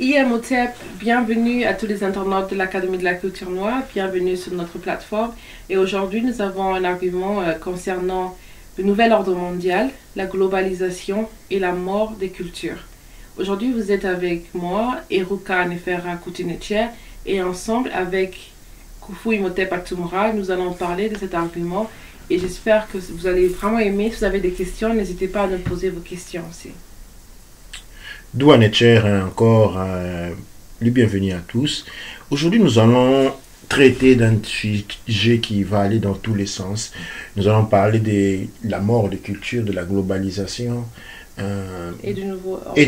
IMOTEP, bienvenue à tous les internautes de l'Académie de la culture noire, bienvenue sur notre plateforme. Et aujourd'hui, nous avons un argument concernant le nouvel ordre mondial, la globalisation et la mort des cultures. Aujourd'hui, vous êtes avec moi, Eruka Nefera Coutinetier, et ensemble avec Kufu IMOTEP Atumra, nous allons parler de cet argument. Et j'espère que vous allez vraiment aimer. Si vous avez des questions, n'hésitez pas à nous poser vos questions aussi. Douane encore le bienvenue à tous. Aujourd'hui, nous allons traiter d'un sujet qui va aller dans tous les sens. Nous allons parler de la mort des cultures, de la globalisation et du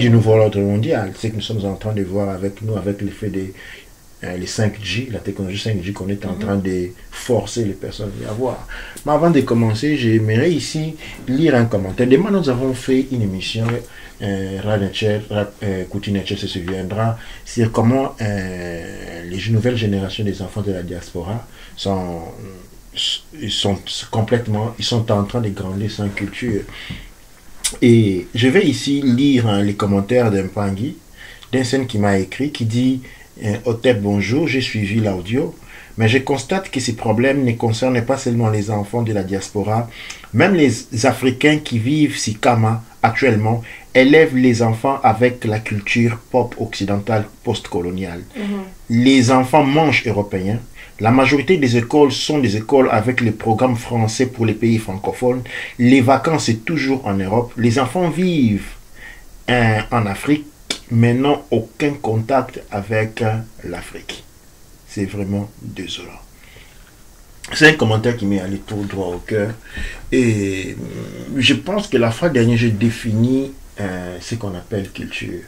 nouveau ordre mondial. C'est que nous sommes en train de voir avec nous, avec l'effet des les 5G, la technologie 5G qu'on est en train de forcer les personnes à avoir. Mais avant de commencer, j'aimerais ici lire un commentaire. Demain, nous avons fait une émission, Coutinetier se souviendra, sur comment les nouvelles générations des enfants de la diaspora sont en train de grandir sans culture. Et je vais ici lire les commentaires d'un Pangui, d'un scène qui m'a écrit, qui dit Otep, bonjour, j'ai suivi l'audio, mais je constate que ces problèmes ne concernent pas seulement les enfants de la diaspora. Même les Africains qui vivent si Kama actuellement élèvent les enfants avec la culture pop occidentale post-coloniale. Les enfants mangent européens. La majorité des écoles sont des écoles avec les programmes français pour les pays francophones. Les vacances, c'est toujours en Europe. Les enfants vivent en Afrique, mais n'ont aucun contact avec l'Afrique. C'est vraiment désolant. C'est un commentaire qui m'est allé tout droit au cœur. Et je pense que la fois dernière, j'ai défini ce qu'on appelle culture.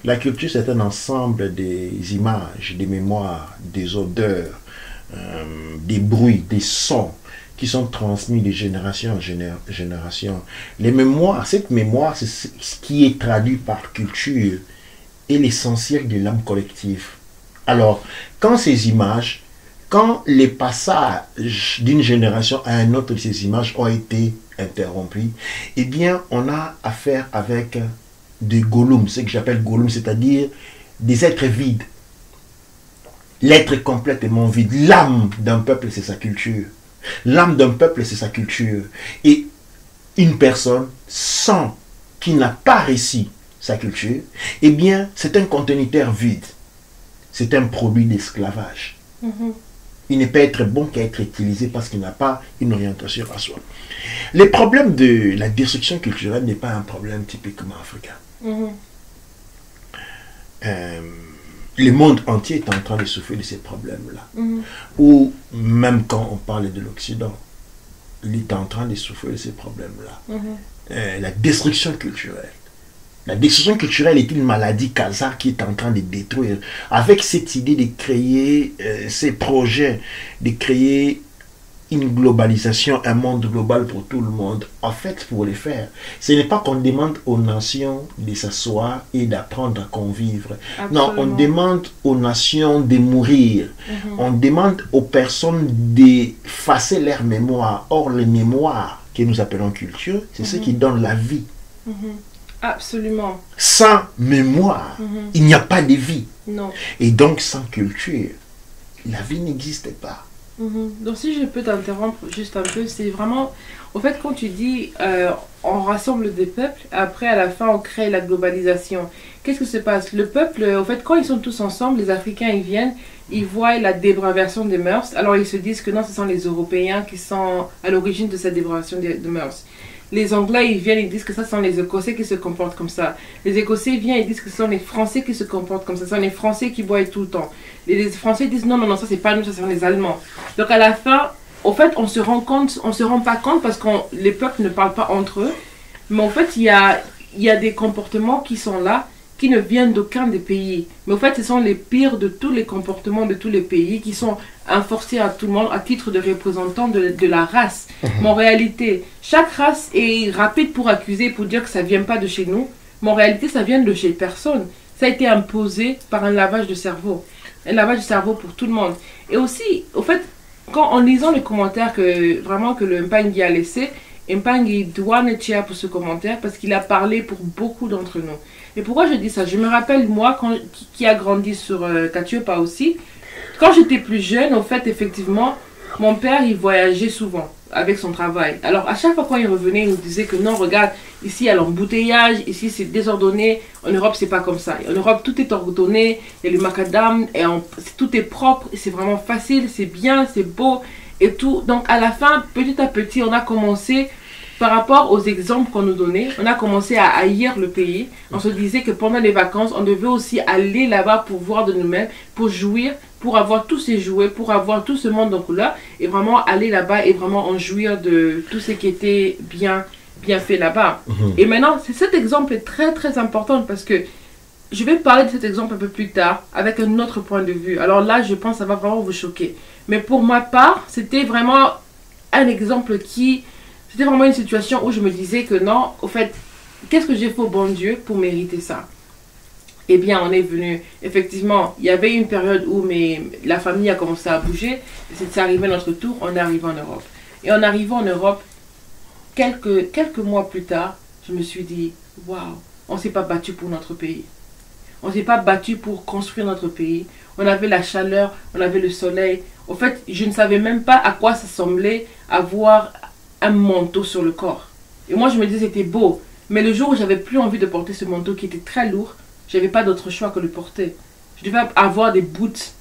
La culture, c'est un ensemble des images, des mémoires, des odeurs, des bruits, des sons qui sont transmis de génération en génération. Les mémoires, cette mémoire, c'est ce qui est traduit par culture et l'essentiel de l'âme collective. Alors, quand ces images, quand les passages d'une génération à une autre de ces images ont été interrompus, eh bien, on a affaire avec des golems, ce que j'appelle golems, c'est-à-dire des êtres vides. L'être complètement vide. L'âme d'un peuple, c'est sa culture. L'âme d'un peuple, c'est sa culture. Et une personne, sans qui n'a pas réussi sa culture, eh bien, c'est un conteneur vide. C'est un produit d'esclavage. Il ne peut être bon qu'à être utilisé parce qu'il n'a pas une orientation à soi. Le problème de la destruction culturelle n'est pas un problème typiquement africain. Le monde entier est en train de souffrir de ces problèmes-là. Ou même quand on parle de l'Occident, il est en train de souffrir de ces problèmes-là. La destruction culturelle. La destruction culturelle est une maladie Khazar qui est en train de détruire. Avec cette idée de créer ces projets, de créer une globalisation, un monde global pour tout le monde, en fait, pour les faire, ce n'est pas qu'on demande aux nations de s'asseoir et d'apprendre à convivre. Absolument. Non, on demande aux nations de mourir. On demande aux personnes d'effacer leur mémoire. Or, les mémoires que nous appelons culture, c'est ce qui donne la vie. Absolument. Sans mémoire, il n'y a pas de vie. Non. Et donc, sans culture, la vie n'existe pas. Donc si je peux t'interrompre juste un peu, c'est vraiment, au fait, quand tu dis on rassemble des peuples, après à la fin on crée la globalisation, qu'est-ce que se passe? Le peuple, au fait, quand ils sont tous ensemble, les Africains ils viennent, ils voient la dépravation des mœurs, alors ils se disent que non, ce sont les Européens qui sont à l'origine de cette dépravation des mœurs. Les Anglais, ils viennent, ils disent que ça sont les Écossais qui se comportent comme ça. Les Écossais viennent, ils disent que ce sont les Français qui se comportent comme ça. Ce sont les Français qui boivent tout le temps. Les Français disent non, non, non, ça c'est pas nous, ça sont les Allemands. Donc à la fin, au fait, on se rend pas compte parce que les peuples ne parlent pas entre eux. Mais en fait, il y a des comportements qui sont là, qui ne viennent d'aucun des pays. Mais en fait, ce sont les pires de tous les comportements de tous les pays qui sont enforcés à tout le monde à titre de représentant de la race. Mais en réalité, chaque race est rapide pour accuser, pour dire que ça ne vient pas de chez nous. Mais en réalité, ça vient de chez personne. Ça a été imposé par un lavage de cerveau. Un lavage de cerveau pour tout le monde. Et aussi, au fait, en lisant les commentaires que le Mpangi a laissé, Mpangi doit être pour ce commentaire parce qu'il a parlé pour beaucoup d'entre nous. Et pourquoi je dis ça? Je me rappelle, moi, qui a grandi sur Katiopa aussi, quand j'étais plus jeune, au fait, effectivement, mon père, il voyageait souvent avec son travail. Alors, à chaque fois quand il revenait, il nous disait que non, regarde, ici, il y a l'embouteillage, ici, c'est désordonné. En Europe, c'est pas comme ça. En Europe, tout est ordonné, il y a le macadam, et tout est propre, c'est vraiment facile, c'est bien, c'est beau, et tout. Donc, à la fin, petit à petit, on a commencé, par rapport aux exemples qu'on nous donnait, on a commencé à haïr le pays. On se disait que pendant les vacances, on devait aussi aller là-bas pour voir de nous-mêmes, pour jouir, pour avoir tous ces jouets, pour avoir tout ce monde en couleur, et vraiment aller là-bas et vraiment en jouir de tout ce qui était bien fait là-bas. Et maintenant, cet exemple est très très important parce que je vais parler de cet exemple un peu plus tard avec un autre point de vue. Alors là, je pense que ça va vraiment vous choquer. Mais pour ma part, c'était vraiment un exemple c'était vraiment une situation où je me disais que non, au fait, qu'est-ce que j'ai fait au bon Dieu pour mériter ça? Eh bien, on est venu, effectivement, il y avait une période où la famille a commencé à bouger, c'est arrivé à notre tour, on est arrivé en Europe. Et en arrivant en Europe, quelques mois plus tard, je me suis dit, waouh, on ne s'est pas battu pour notre pays. On ne s'est pas battu pour construire notre pays. On avait la chaleur, on avait le soleil. Au fait, je ne savais même pas à quoi ça semblait avoir un manteau sur le corps. Et moi, je me disais c'était beau. Mais le jour où j'avais plus envie de porter ce manteau qui était très lourd, j'avais pas d'autre choix que de le porter. Je devais avoir des boots.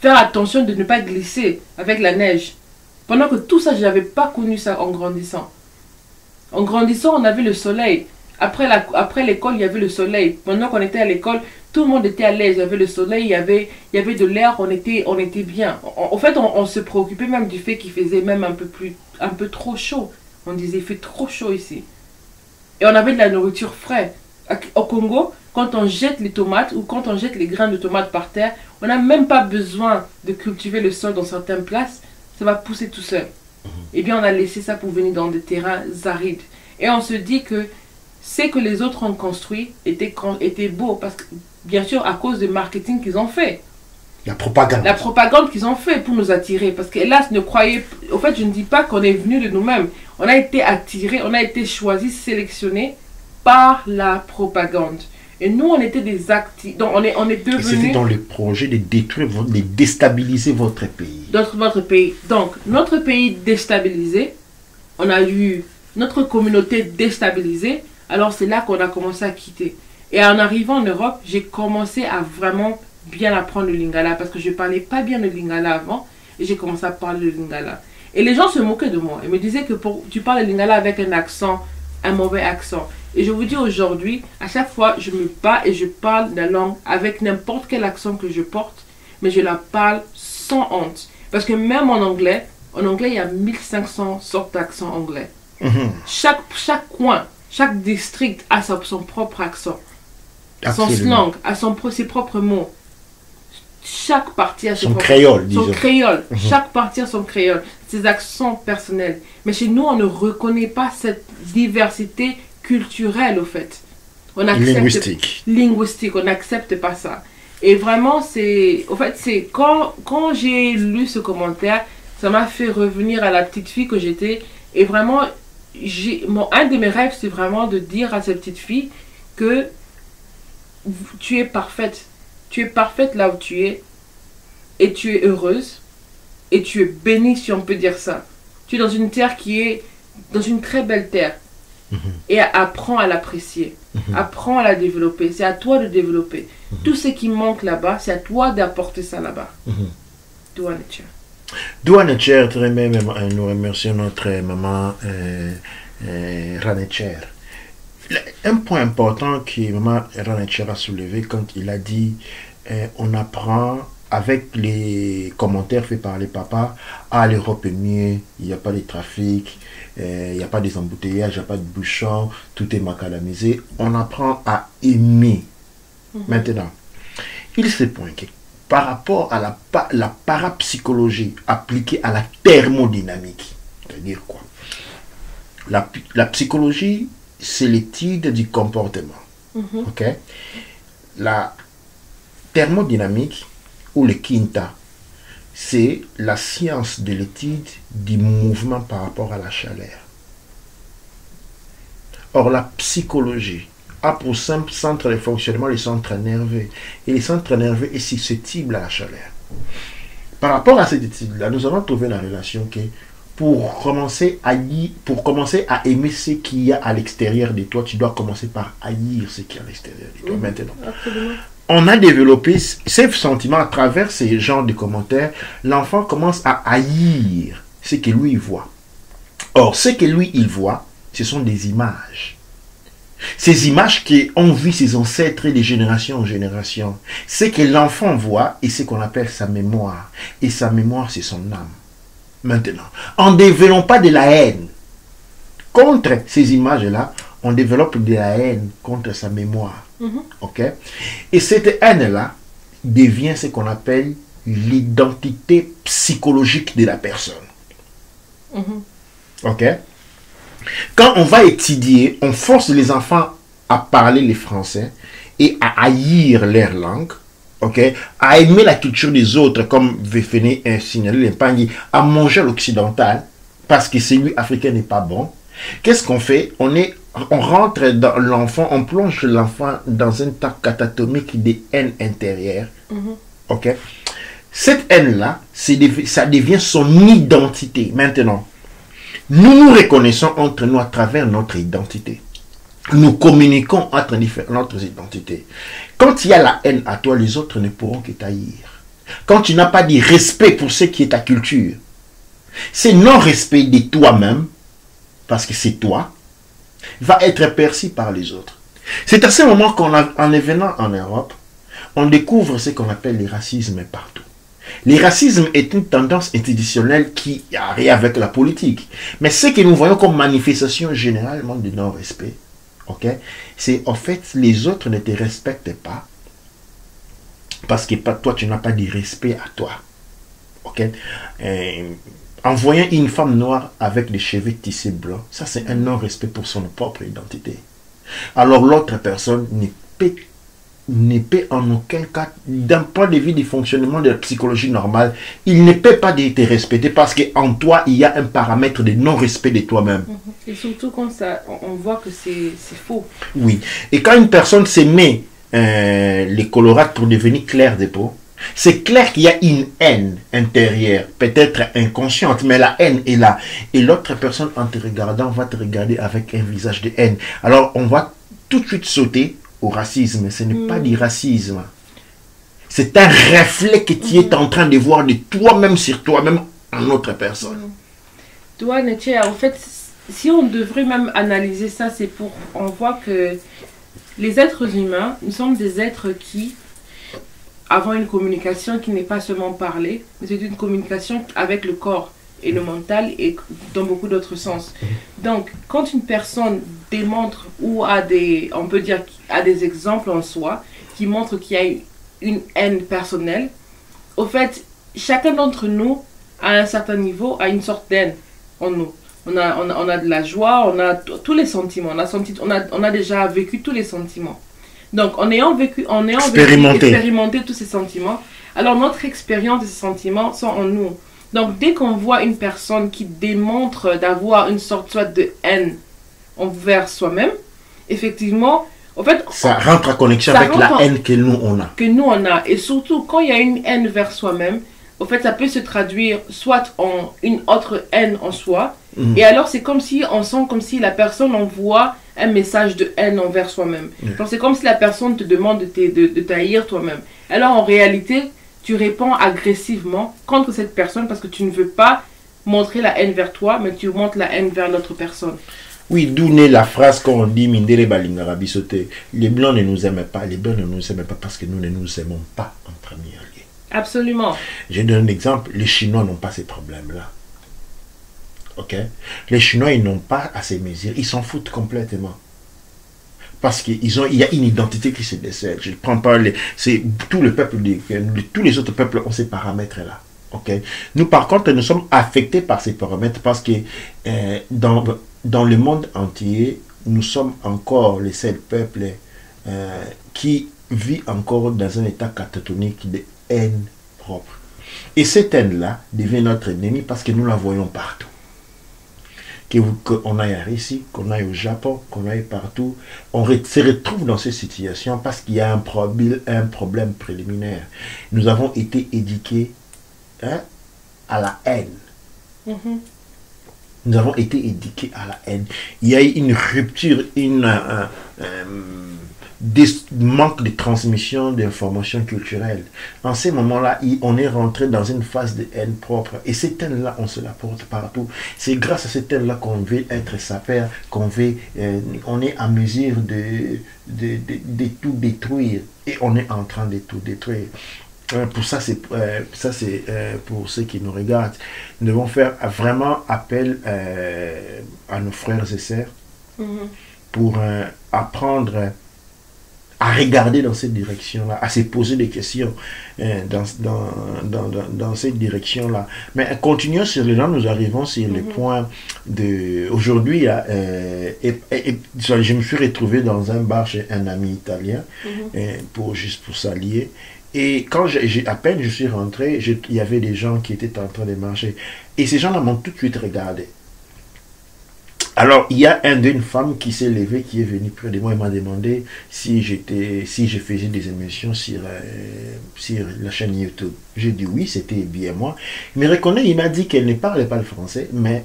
Faire attention de ne pas glisser avec la neige. Pendant que tout ça, je n'avais pas connu ça en grandissant. En grandissant, on avait le soleil. Après l'école, il y avait le soleil. Pendant qu'on était à l'école, tout le monde était à l'aise. Il y avait le soleil, il y avait de l'air, on était bien. En fait, on se préoccupait même du fait qu'il faisait même un peu trop chaud. On disait, il fait trop chaud ici. Et on avait de la nourriture fraîche. Au Congo, quand on jette les tomates ou quand on jette les grains de tomates par terre, on n'a même pas besoin de cultiver le sol dans certaines places. Ça va pousser tout seul. Eh bien, on a laissé ça pour venir dans des terrains arides. Et on se dit que ce que les autres ont construit était beau. Parce que, bien sûr, à cause du marketing qu'ils ont fait. La propagande. La propagande qu'ils ont fait pour nous attirer. Parce que hélas, au fait, je ne dis pas qu'on est venu de nous-mêmes. On a été attirés, on a été choisis, sélectionnés par la propagande. Et nous, on était des actifs. Donc, on est devenus... C'était dans le projet de détruire, de déstabiliser votre pays. Votre pays. Donc, notre pays déstabilisé, on a eu notre communauté déstabilisée. Alors, c'est là qu'on a commencé à quitter. Et en arrivant en Europe, j'ai commencé à vraiment bien apprendre le lingala. Parce que je ne parlais pas bien le lingala avant. Et j'ai commencé à parler le lingala. Et les gens se moquaient de moi. Ils me disaient que tu parles le lingala avec un accent, un mauvais accent. Et je vous dis aujourd'hui, à chaque fois, je me bats et je parle la langue avec n'importe quel accent que je porte, mais je la parle sans honte. Parce que même en anglais, il y a 1500 sortes d'accents anglais. Chaque coin, chaque district a son propre accent, son slang, a ses propres mots. Chaque partie a son créole, disons. Son créole. Chaque partie a son créole, ses accents personnels. Mais chez nous, on ne reconnaît pas cette diversité culturelle, au fait. Linguistique, on n'accepte pas ça. Et vraiment, quand j'ai lu ce commentaire, ça m'a fait revenir à la petite fille que j'étais. Et vraiment, un de mes rêves, c'est vraiment de dire à cette petite fille que tu es parfaite. Tu es parfaite là où tu es. Et tu es heureuse. Et tu es bénie, si on peut dire ça. Tu es dans une terre qui est dans une très belle terre. Et apprends à l'apprécier. Apprends à la développer. C'est à toi de développer. Tout ce qui manque là-bas, c'est à toi d'apporter ça là-bas. Doua Nature. Doua Nature, très bien, nous remercions notre maman Ranetcher. Un point important que maman Ranetcher a soulevé quand il a dit on apprend avec les commentaires faits par les papas, l'Europe est mieux, il n'y a pas de trafic, il n'y a pas des embouteillages, il n'y a pas de bouchons, tout est macadamisé. On apprend à aimer. Maintenant, il se point que par rapport à la parapsychologie appliquée à la thermodynamique, c'est-à-dire quoi? La psychologie, c'est l'étude du comportement. Ok? La thermodynamique, ou le quinta, c'est la science de l'étude du mouvement par rapport à la chaleur. Or, la psychologie a pour simple centre de fonctionnement le centre nerveux. Et le centre nerveux est susceptible à la chaleur. Par rapport à cette étude-là, nous avons trouvé la relation que pour commencer à aimer ce qu'il y a à l'extérieur de toi, tu dois commencer par haïr ce qu'il y a à l'extérieur de toi. Maintenant, Absolument. on a développé ces sentiments à travers ces genres de commentaires. L'enfant commence à haïr ce que lui voit. Or, ce que lui il voit, ce sont des images. Ces images qu'ont vu ses ancêtres de génération en génération. Ce que l'enfant voit est ce qu'on appelle sa mémoire. Et sa mémoire, c'est son âme. Maintenant, en ne développant pas de la haine contre ces images-là, on développe de la haine contre sa mémoire. Ok? Et cette haine-là devient ce qu'on appelle l'identité psychologique de la personne. Ok? Quand on va étudier, on force les enfants à parler le français et à haïr leur langue, ok, à aimer la culture des autres, comme Véféné a signalé, à manger l'occidental parce que celui africain n'est pas bon. Qu'est-ce qu'on fait? On rentre dans l'enfant, on plonge l'enfant dans un tas catatomique de haine intérieure. Ok? Cette haine-là, ça devient son identité. Maintenant, nous nous reconnaissons entre nous à travers notre identité. Nous communiquons entre notre identité. Quand il y a la haine à toi, les autres ne pourront que t'haïr. Quand tu n'as pas de respect pour ce qui est ta culture, ce non-respect de toi-même, parce que c'est toi, va être perçu par les autres. C'est à ce moment qu'en venant en Europe, on découvre ce qu'on appelle le racisme partout. Le racisme est une tendance institutionnelle qui a rien avec la politique. Mais ce que nous voyons comme manifestation généralement de non-respect, okay, c'est en fait les autres ne te respectent pas parce que toi tu n'as pas de respect à toi. Okay? En voyant une femme noire avec des cheveux tissés blancs, ça c'est un non-respect pour son propre identité. Alors l'autre personne ne peut en aucun cas, d'un point de vue du fonctionnement de la psychologie normale, il ne peut pas te respecter parce qu'en toi, il y a un paramètre de non-respect de toi-même. Et surtout quand on voit que c'est faux. Oui. Et quand une personne se met les colorades pour devenir clair de peau, c'est clair qu'il y a une haine intérieure, peut-être inconsciente, mais la haine est là. Et l'autre personne, en te regardant, va te regarder avec un visage de haine. Alors, on va tout de suite sauter au racisme. Ce n'est pas du racisme. C'est un reflet que tu es en train de voir de toi-même sur toi-même en autre personne. Toi, Netia, en fait, si on devrait même analyser ça, c'est pour... On voit que les êtres humains, nous sommes des êtres qui avons une communication qui n'est pas seulement parler, mais c'est une communication avec le corps et le mental et dans beaucoup d'autres sens. Donc, quand une personne démontre ou a des, on peut dire, a des exemples en soi qui montrent qu'il y a une haine personnelle, au fait, chacun d'entre nous, à un certain niveau, a une sorte d'haine en nous. On a de la joie, on a tous les sentiments, on a déjà vécu tous les sentiments. Donc, en ayant expérimenté tous ces sentiments, alors notre expérience de ces sentiments sont en nous. Donc, dès qu'on voit une personne qui démontre d'avoir une sorte soit de haine envers soi-même, effectivement, en fait... Ça rentre en connexion avec la haine que nous, on a. Que nous, on a. Et surtout, quand il y a une haine vers soi-même, en fait, ça peut se traduire soit en une autre haine en soi, et alors c'est comme si, on sent comme si la personne envoie un message de haine envers soi-même. Donc, c'est comme si la personne te demande de t'haïr toi-même. Alors, en réalité... tu réponds agressivement contre cette personne parce que tu ne veux pas montrer la haine vers toi, mais tu montres la haine vers l'autre personne. Oui, d'où naît la phrase qu'on dit Mindere Balingara Bisote. Les blancs ne nous aiment pas, les blancs ne nous aiment pas parce que nous ne nous aimons pas en premier lieu. Absolument. Je donne un exemple, les Chinois n'ont pas ces problèmes-là. Ok? Les Chinois, ils n'ont pas à ces mesures, ils s'en foutent complètement. Parce qu'il y a une identité qui se décèle. Je ne prends pas c'est tout le peuple, tous les autres peuples ont ces paramètres-là. Okay? Nous, par contre, nous sommes affectés par ces paramètres parce que dans le monde entier, nous sommes encore les seuls peuples qui vivent encore dans un état catatonique de haine propre. Et cette haine-là devient notre ennemi parce que nous la voyons partout. qu'on aille à Russie, qu'on aille au Japon, qu'on aille partout, se retrouve dans ces situations parce qu'il y a un problème préliminaire. Nous avons été éduqués, hein, à la haine. Mhm. Nous avons été éduqués à la haine. Il y a eu une rupture, manque de transmission d'informations culturelles. En ces moments-là, on est rentré dans une phase de haine propre. Et cette haine-là, on se la porte partout. C'est grâce à cette haine-là qu'on veut être sapeur, on est à mesure de tout détruire. Et on est en train de tout détruire. Pour ça, c'est pour ceux qui nous regardent. Nous devons faire vraiment appel à nos frères et sœurs pour apprendre à regarder dans cette direction-là, à se poser des questions dans cette direction-là. Mais continuons sur le long, nous arrivons sur le point de... Aujourd'hui, je me suis retrouvé dans un bar chez un ami italien, juste pour s'allier. Et quand à peine je suis rentré, il y avait des gens qui étaient en train de marcher. Et ces gens-là m'ont tout de suite regardé. Alors, il y a une femme qui s'est levée, qui est venue près de moi et m'a demandé si je faisais des émissions sur la chaîne YouTube. J'ai dit oui, c'était bien moi. Il me reconnaît, il m'a dit qu'elle ne parlait pas le français, mais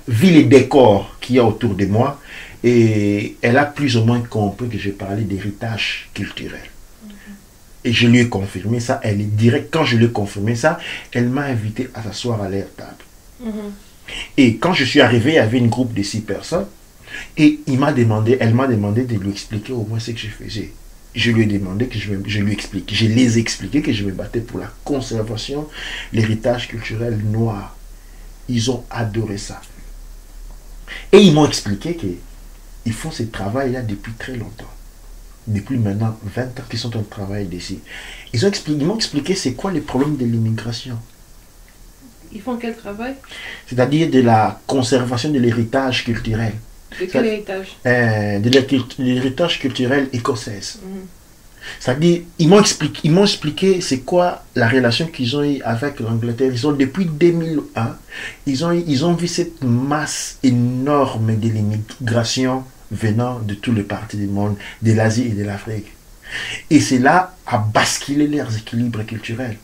vu les décors qu'il y a autour de moi, et elle a plus ou moins compris que je parlais d'héritage culturel. Et je lui ai confirmé ça, elle est directe. Quand je lui ai confirmé ça, elle m'a invité à s'asseoir à leur table. Et quand je suis arrivé, il y avait une groupe de 6 personnes. Et elle m'a demandé de lui expliquer au moins ce que je faisais. Je lui ai demandé que je les ai expliqué que je me battais pour la conservation, l'héritage culturel noir. Ils ont adoré ça. Et ils m'ont expliqué qu'ils font ce travail-là depuis très longtemps. Depuis maintenant 20 ans qu'ils sont en travail d'ici. Ils m'ont expliqué c'est quoi les problèmes de l'immigration. Ils font quel travail? C'est-à-dire de la conservation de l'héritage culturel. De quel héritage? De l'héritage culturel écossais. C'est-à-dire, ils m'ont expliqué c'est quoi la relation qu'ils ont eue avec l'Angleterre. Depuis 2001, ils ont vu cette masse énorme de l'immigration venant de tous les parties du monde, de l'Asie et de l'Afrique. Et c'est là à basculer leurs équilibres culturels.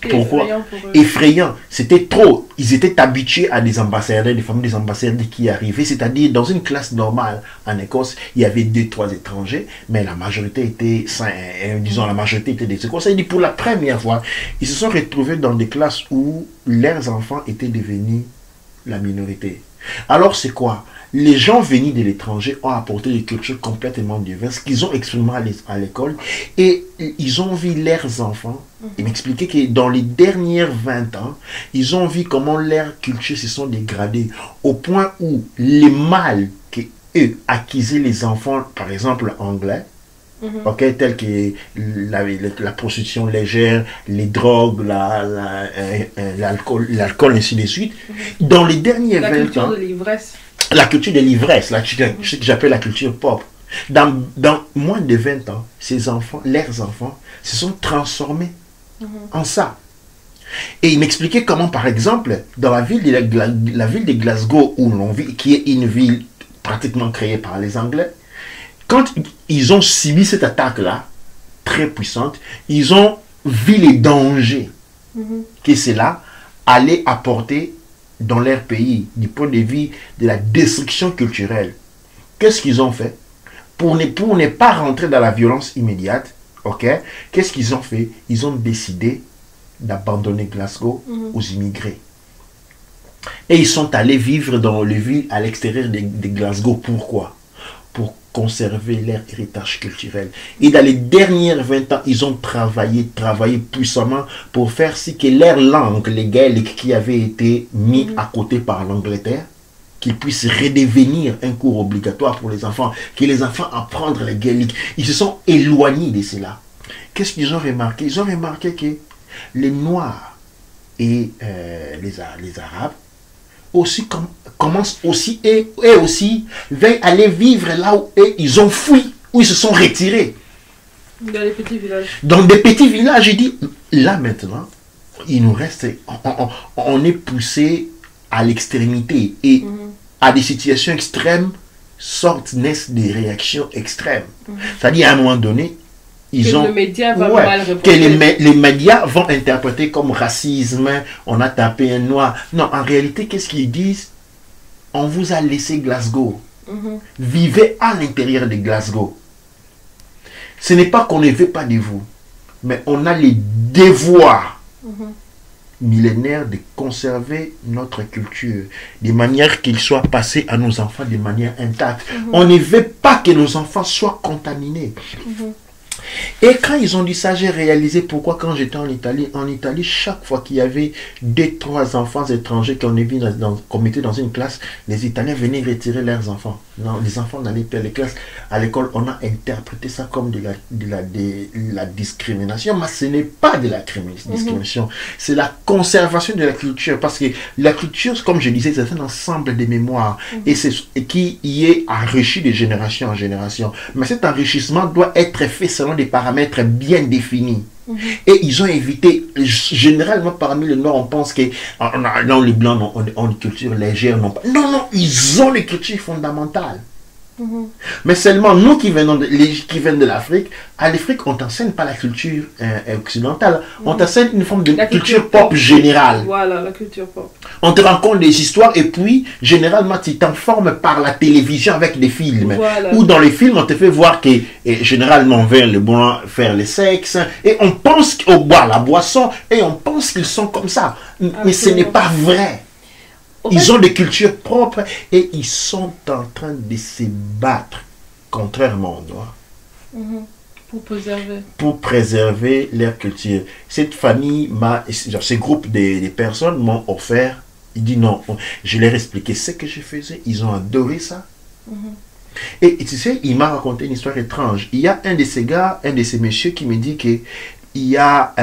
Pourquoi? Effrayant. C'était trop. Ils étaient habitués à des ambassadeurs, des familles des ambassadeurs qui arrivaient. C'est-à-dire, dans une classe normale en Écosse, il y avait 2-3 étrangers, mais la majorité était, la majorité était des Écossais. C'est-à-dire, pour la première fois, ils se sont retrouvés dans des classes où leurs enfants étaient devenus la minorité. Alors, c'est quoi? Les gens venus de l'étranger ont apporté des cultures complètement diverses qu'ils ont exprimées à l'école et ils ont vu leurs enfants. Ils m'expliquaient que dans les dernières 20 ans, ils ont vu comment leurs cultures se sont dégradées au point où les mâles qu'eux acquisaient les enfants, par exemple anglais, tels que la prostitution légère, les drogues, l'alcool, ainsi de suite. Dans les derniers 20 ans... La culture de l'ivresse. La culture de l'ivresse, ce que j'appelle la culture pop. Dans moins de 20 ans, leurs enfants, se sont transformés en ça. Et il m'expliquait comment, par exemple, dans la ville de Glasgow, où l'on vit, qui est une ville pratiquement créée par les Anglais, quand ils ont subi cette attaque-là, très puissante, ils ont vu les dangers que cela allait apporter dans leur pays, du point de vue de la destruction culturelle. Qu'est-ce qu'ils ont fait? Pour ne pas rentrer dans la violence immédiate, qu'est-ce qu'ils ont fait? Ils ont décidé d'abandonner Glasgow aux immigrés. Et ils sont allés vivre dans les villes à l'extérieur de Glasgow. Pourquoi? Pour conserver leur héritage culturel. Et dans les dernières 20 ans, ils ont travaillé puissamment pour faire ce que leur langue, les gaéliques qui avaient été mis à côté par l'Angleterre, qu'ils puissent redevenir un cours obligatoire pour les enfants, que les enfants apprennent les gaéliques. Ils se sont éloignés de cela. Qu'est-ce qu'ils ont remarqué? Ils ont remarqué que les Noirs et les Arabes aussi commencent aussi et aussi veulent aller vivre là où ils ont fui, où ils se sont retirés. Dans les petits villages. Dans des petits villages, je dis, là maintenant, il nous reste, on est poussé à l'extrémité et à des situations extrêmes, naissent des réactions extrêmes. C'est-à-dire, à un moment donné, le média va mal répondre. Que les médias vont interpréter comme racisme, on a tapé un noir. Non, en réalité, qu'est-ce qu'ils disent? On vous a laissé Glasgow. Vivez à l'intérieur de Glasgow. Ce n'est pas qu'on ne veut pas de vous, mais on a les devoirs millénaires de conserver notre culture, de manière qu'il soit passé à nos enfants de manière intacte. On ne veut pas que nos enfants soient contaminés. Et quand ils ont dit ça, j'ai réalisé pourquoi quand j'étais en Italie, chaque fois qu'il y avait 2-3 enfants étrangers qu'on mettait dans une classe, les Italiens venaient retirer leurs enfants. Non, les enfants n'allaient pas à la classe. À l'école, on a interprété ça comme de la discrimination, mais ce n'est pas de la discrimination, c'est la conservation de la culture, parce que la culture, comme je disais, c'est un ensemble de mémoires, et qui y est enrichi de génération en génération. Mais cet enrichissement doit être fait selon des paramètres bien définis. Et ils ont évité, généralement parmi les Noirs, on pense que non, les Blancs ont une culture légère. Non, non, ils ont une culture fondamentale. Mais seulement nous qui venons de l'Afrique, à l'Afrique, on t'enseigne pas la culture occidentale, on t'enseigne une forme de culture pop générale. Voilà, la culture pop. On te raconte des histoires et puis, généralement, tu t'informes par la télévision avec des films. Voilà. Ou dans les films, on te fait voir que, généralement, vers le blanc, faire le sexe, et on pense qu'on boit la boisson, et on pense qu'ils sont comme ça. Mais ce n'est pas vrai. Ils ont des cultures propres et ils sont en train de se battre, contrairement aux Noirs, pour préserver leur culture. Cette famille, ce groupe de personnes m'ont offert, il dit non, je leur ai expliqué ce que je faisais, ils ont adoré ça. Et tu sais, il m'a raconté une histoire étrange. Il y a un de ces gars, un de ces messieurs qui me dit que il y a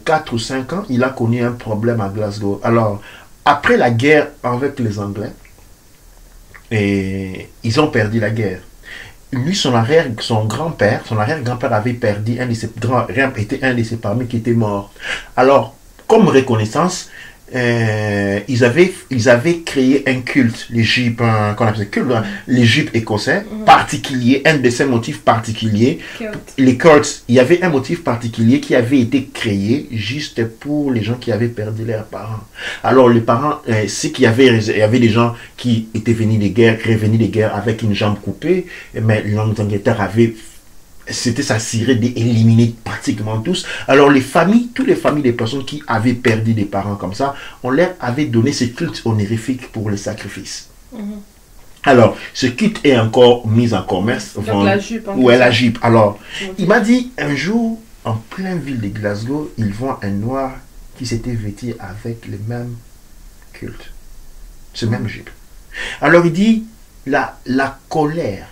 4 ou 5 ans, il a connu un problème à Glasgow. Alors, après la guerre avec les Anglais, et ils ont perdu la guerre. Lui, son arrière-grand-père avait perdu était un de ses parmi qui était mort. Alors, comme reconnaissance, ils avaient créé un culte, les jupes, qu'on appelle culte, les jupes écossais, particuliers, un de ces motifs particuliers. Les cults, il y avait un motif particulier qui avait été créé juste pour les gens qui avaient perdu leurs parents. Alors les parents, c'est qu'il y avait des gens qui étaient revenus des guerres avec une jambe coupée, mais l'Angleterre avait c'était s'assurer d'éliminer pratiquement tous. Alors les familles, toutes les familles des personnes qui avaient perdu des parents comme ça, on leur avait donné ce culte honorifique pour les sacrifices. Alors, ce culte est encore mis en commerce. Donc la jupe. Ouais, la jupe. Alors, il m'a dit, un jour, en pleine ville de Glasgow, ils voient un noir qui s'était vêtu avec le même culte. Ce même jupe. Alors il dit, la colère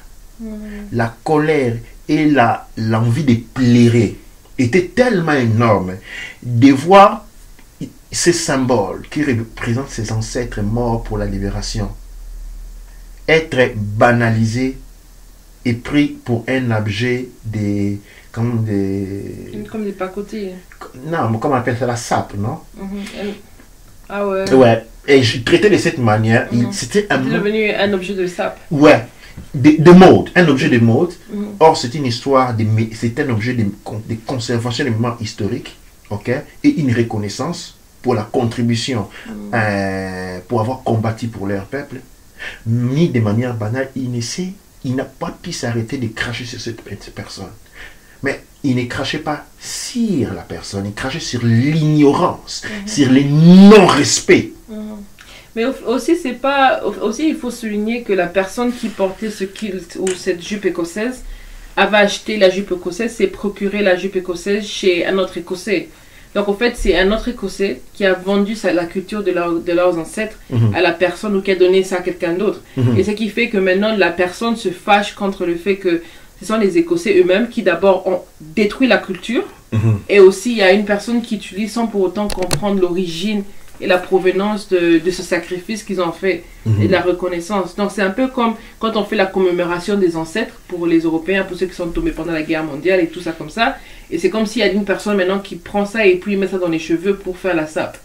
et l'envie de plaire était tellement énorme de voir ces symboles qui représentent ces ancêtres morts pour la libération être banalisés et pris pour un objet comme des pacotis. Non, comment on appelle ça, la sape, non? Ah ouais. Ouais, et je traitais de cette manière, c'était devenu un objet de sape. Ouais. De mode, un objet de mode. Or, c'est une histoire, c'est un objet de conservation des mémoires historiques, ok, et une reconnaissance pour la contribution, pour avoir combattu pour leur peuple. Mis de manière banale, il n'a pas pu s'arrêter de cracher sur cette personne. Mais il ne crachait pas sur la personne, il crachait sur l'ignorance, sur le non-respect. Mais aussi, il faut souligner que la personne qui portait ce kilt ou cette jupe écossaise avait acheté la jupe écossaise, s'est procuré la jupe écossaise chez un autre Écossais. Donc en fait, c'est un autre Écossais qui a vendu la culture de leurs ancêtres à la personne ou qui a donné ça à quelqu'un d'autre. Et ce qui fait que maintenant, la personne se fâche contre le fait que ce sont les Écossais eux-mêmes qui d'abord ont détruit la culture. Et aussi, il y a une personne qui utilise sans pour autant comprendre l'origine et la provenance de ce sacrifice qu'ils ont fait et de la reconnaissance. Donc c'est un peu comme quand on fait la commémoration des ancêtres pour les Européens, pour ceux qui sont tombés pendant la guerre mondiale et tout ça comme ça. Et c'est comme s'il y a une personne maintenant qui prend ça et puis met ça dans les cheveux pour faire la sape.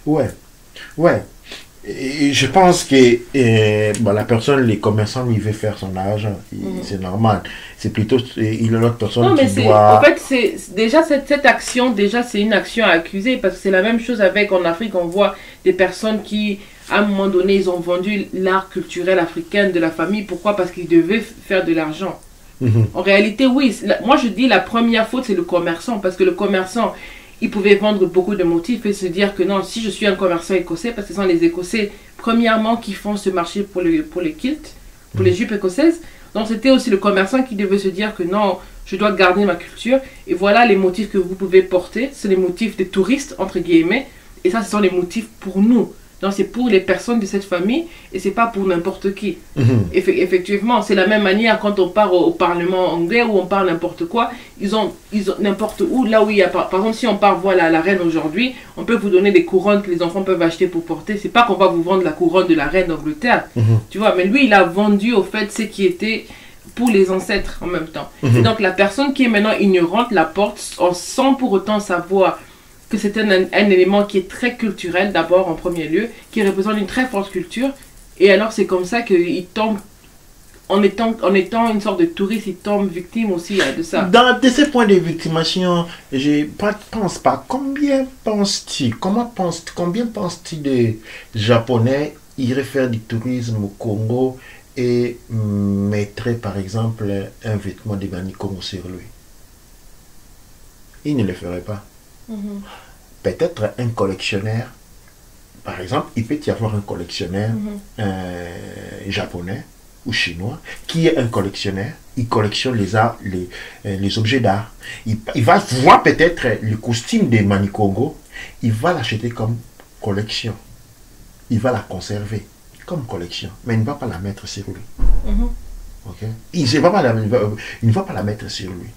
Ouais. Et je pense que bon, la personne, les commerçants, lui, veut faire son argent. C'est normal. C'est plutôt l'autre personne Non, mais qui doit... en fait, c'est déjà cette action, déjà, c'est une action à accuser parce que c'est la même chose avec en Afrique. On voit des personnes qui, à un moment donné, ils ont vendu l'art culturel africain de la famille. Pourquoi? Parce qu'ils devaient faire de l'argent. En réalité, oui. Moi, je dis la première faute, c'est le commerçant parce que le commerçant, il pouvait vendre beaucoup de motifs et se dire que non, si je suis un commerçant écossais, parce que ce sont les Écossais, premièrement, qui font ce marché pour les kilts, pour les jupes écossaises. Donc, c'était aussi le commerçant qui devait se dire que non, je dois garder ma culture. Et voilà les motifs que vous pouvez porter. C'est les motifs des touristes, entre guillemets. Et ça, ce sont les motifs pour nous. Donc, c'est pour les personnes de cette famille et c'est pas pour n'importe qui. Effectivement, c'est la même manière quand on part au Parlement anglais ou on parle n'importe quoi. Ils ont n'importe où, là où il y a, par exemple, si on part voir la reine aujourd'hui, on peut vous donner des couronnes que les enfants peuvent acheter pour porter. C'est pas qu'on va vous vendre la couronne de la reine d'Angleterre. Tu vois, mais lui, il a vendu au fait ce qui était pour les ancêtres en même temps. Et donc, la personne qui est maintenant ignorante la porte sans pour autant savoir que c'est un élément qui est très culturel d'abord en premier lieu, qui représente une très forte culture, et alors c'est comme ça qu'il tombe, en étant une sorte de touriste, il tombe victime aussi de ça. De ce point de victimation, je pense pas, combien penses-tu de Japonais iraient faire du tourisme au Congo et mettraient par exemple un vêtement de Manikongo sur lui? Ils ne le feraient pas. Peut-être un collectionneur, par exemple, il peut y avoir un collectionneur japonais ou chinois qui est un collectionneur, il collectionne les arts, les objets d'art. Il va voir peut-être le costume de Manikongo, il va l'acheter comme collection, il va la conserver comme collection, mais il ne va pas la mettre sur lui. Okay? Il ne va pas la mettre sur lui.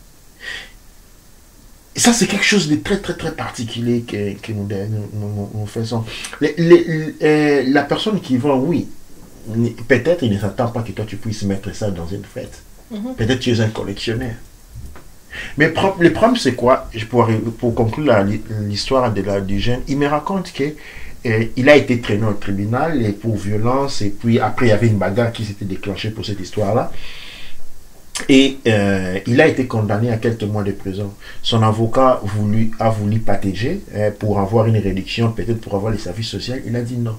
Et ça, c'est quelque chose de très, très, très particulier que nous faisons. La personne qui vend, oui, peut-être il ne s'attend pas que toi, tu puisses mettre ça dans une fête. Peut-être tu es un collectionneur. Mais le problème, c'est quoi? Pour conclure l'histoire du jeune, il me raconte qu'il a été traîné au tribunal et pour violence, et puis après, il y avait une bagarre qui s'était déclenchée pour cette histoire-là. Et il a été condamné à quelques mois de prison. Son avocat a voulu partager pour avoir une réduction, peut-être pour avoir les services sociaux. Il a dit non,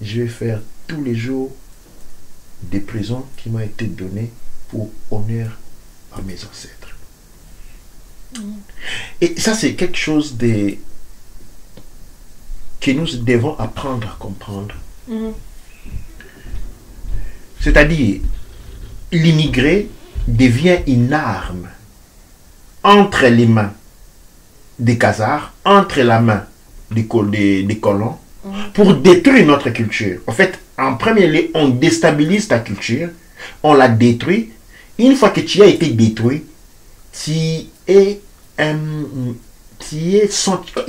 je vais faire tous les jours des prisons qui m'ont été données pour honneur à mes ancêtres. Et ça, c'est quelque chose que nous devons apprendre à comprendre. C'est-à-dire, l'immigré devient une arme entre les mains des Khazars, entre la main des colons, pour détruire notre culture. En fait, en premier lieu, on déstabilise ta culture, on la détruit. Une fois que tu as été détruit, une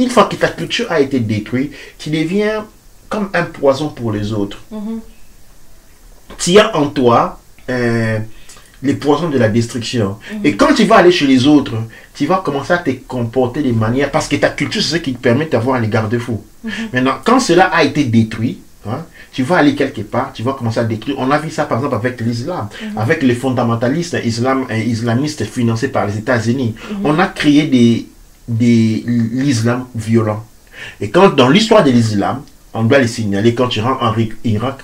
fois que ta culture a été détruite, tu deviens comme un poison pour les autres. Tu as en toi les poisons de la destruction. Et quand tu vas aller chez les autres, tu vas commencer à te comporter de manière... Parce que ta culture, c'est ce qui te permet d'avoir les garde-fous. Maintenant, quand cela a été détruit, tu vas aller quelque part, tu vas commencer à détruire. On a vu ça par exemple avec l'islam, avec les fondamentalistes islamistes financés par les États-Unis. On a créé l'islam violent. Et quand dans l'histoire de l'islam, on doit les signaler, quand tu rentres en Irak,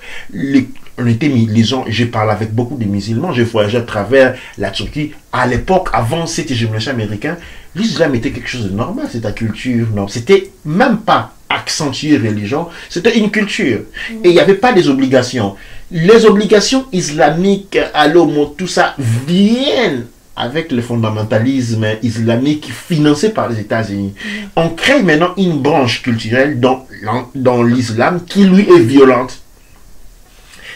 j'ai parlé avec beaucoup de musulmans, j'ai voyagé à travers la Turquie. À l'époque, avant cette hégémonie américaine, l'islam était quelque chose de normal, c'est ta culture. Non, c'était même pas accentué religion, c'était une culture. Et il n'y avait pas des obligations. Les obligations islamiques à l'homme, tout ça, viennent avec le fondamentalisme islamique financé par les États-Unis. On crée maintenant une branche culturelle dans l'islam qui, lui, est violente.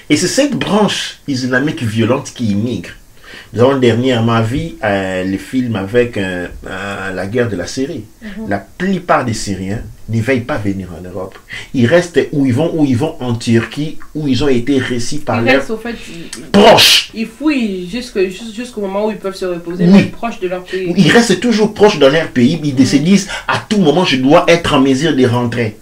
Et c'est cette branche islamique violente qui immigre. Nous avons dernièrement vu les films avec la guerre de la Syrie. La plupart des Syriens ne veulent pas venir en Europe. Ils restent où ils vont en Turquie, où ils ont été récits par leurs proches. Ils fouillent jusqu'au moment où ils peuvent se reposer, même proches de leur pays. Ils restent toujours proches de leur pays. Ils se disent, à tout moment, je dois être en mesure de rentrer.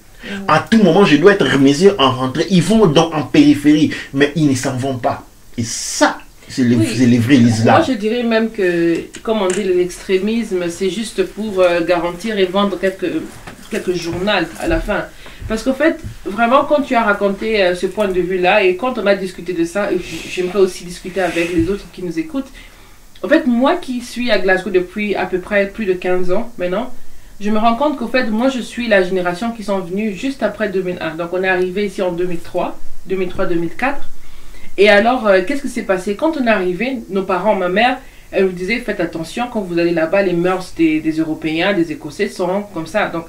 À tout moment, je dois être remisé en rentrée. Ils vont donc en périphérie, mais ils ne s'en vont pas. Et ça, c'est les vrais islam. Moi, je dirais même que, comme on dit, l'extrémisme, c'est juste pour garantir et vendre quelques journaux à la fin. Parce qu'en fait, vraiment, quand tu as raconté ce point de vue-là, et quand on a discuté de ça, j'aimerais aussi discuter avec les autres qui nous écoutent. En fait, moi qui suis à Glasgow depuis à peu près plus de 15 ans maintenant, je me rends compte qu'en fait, moi, je suis la génération qui sont venus juste après 2001. Donc, on est arrivé ici en 2003-2004. Et alors, qu'est-ce qui s'est passé? Quand on est arrivé, nos parents, ma mère, elle nous disait, faites attention, quand vous allez là-bas, les mœurs des Européens, des Écossais sont comme ça. Donc,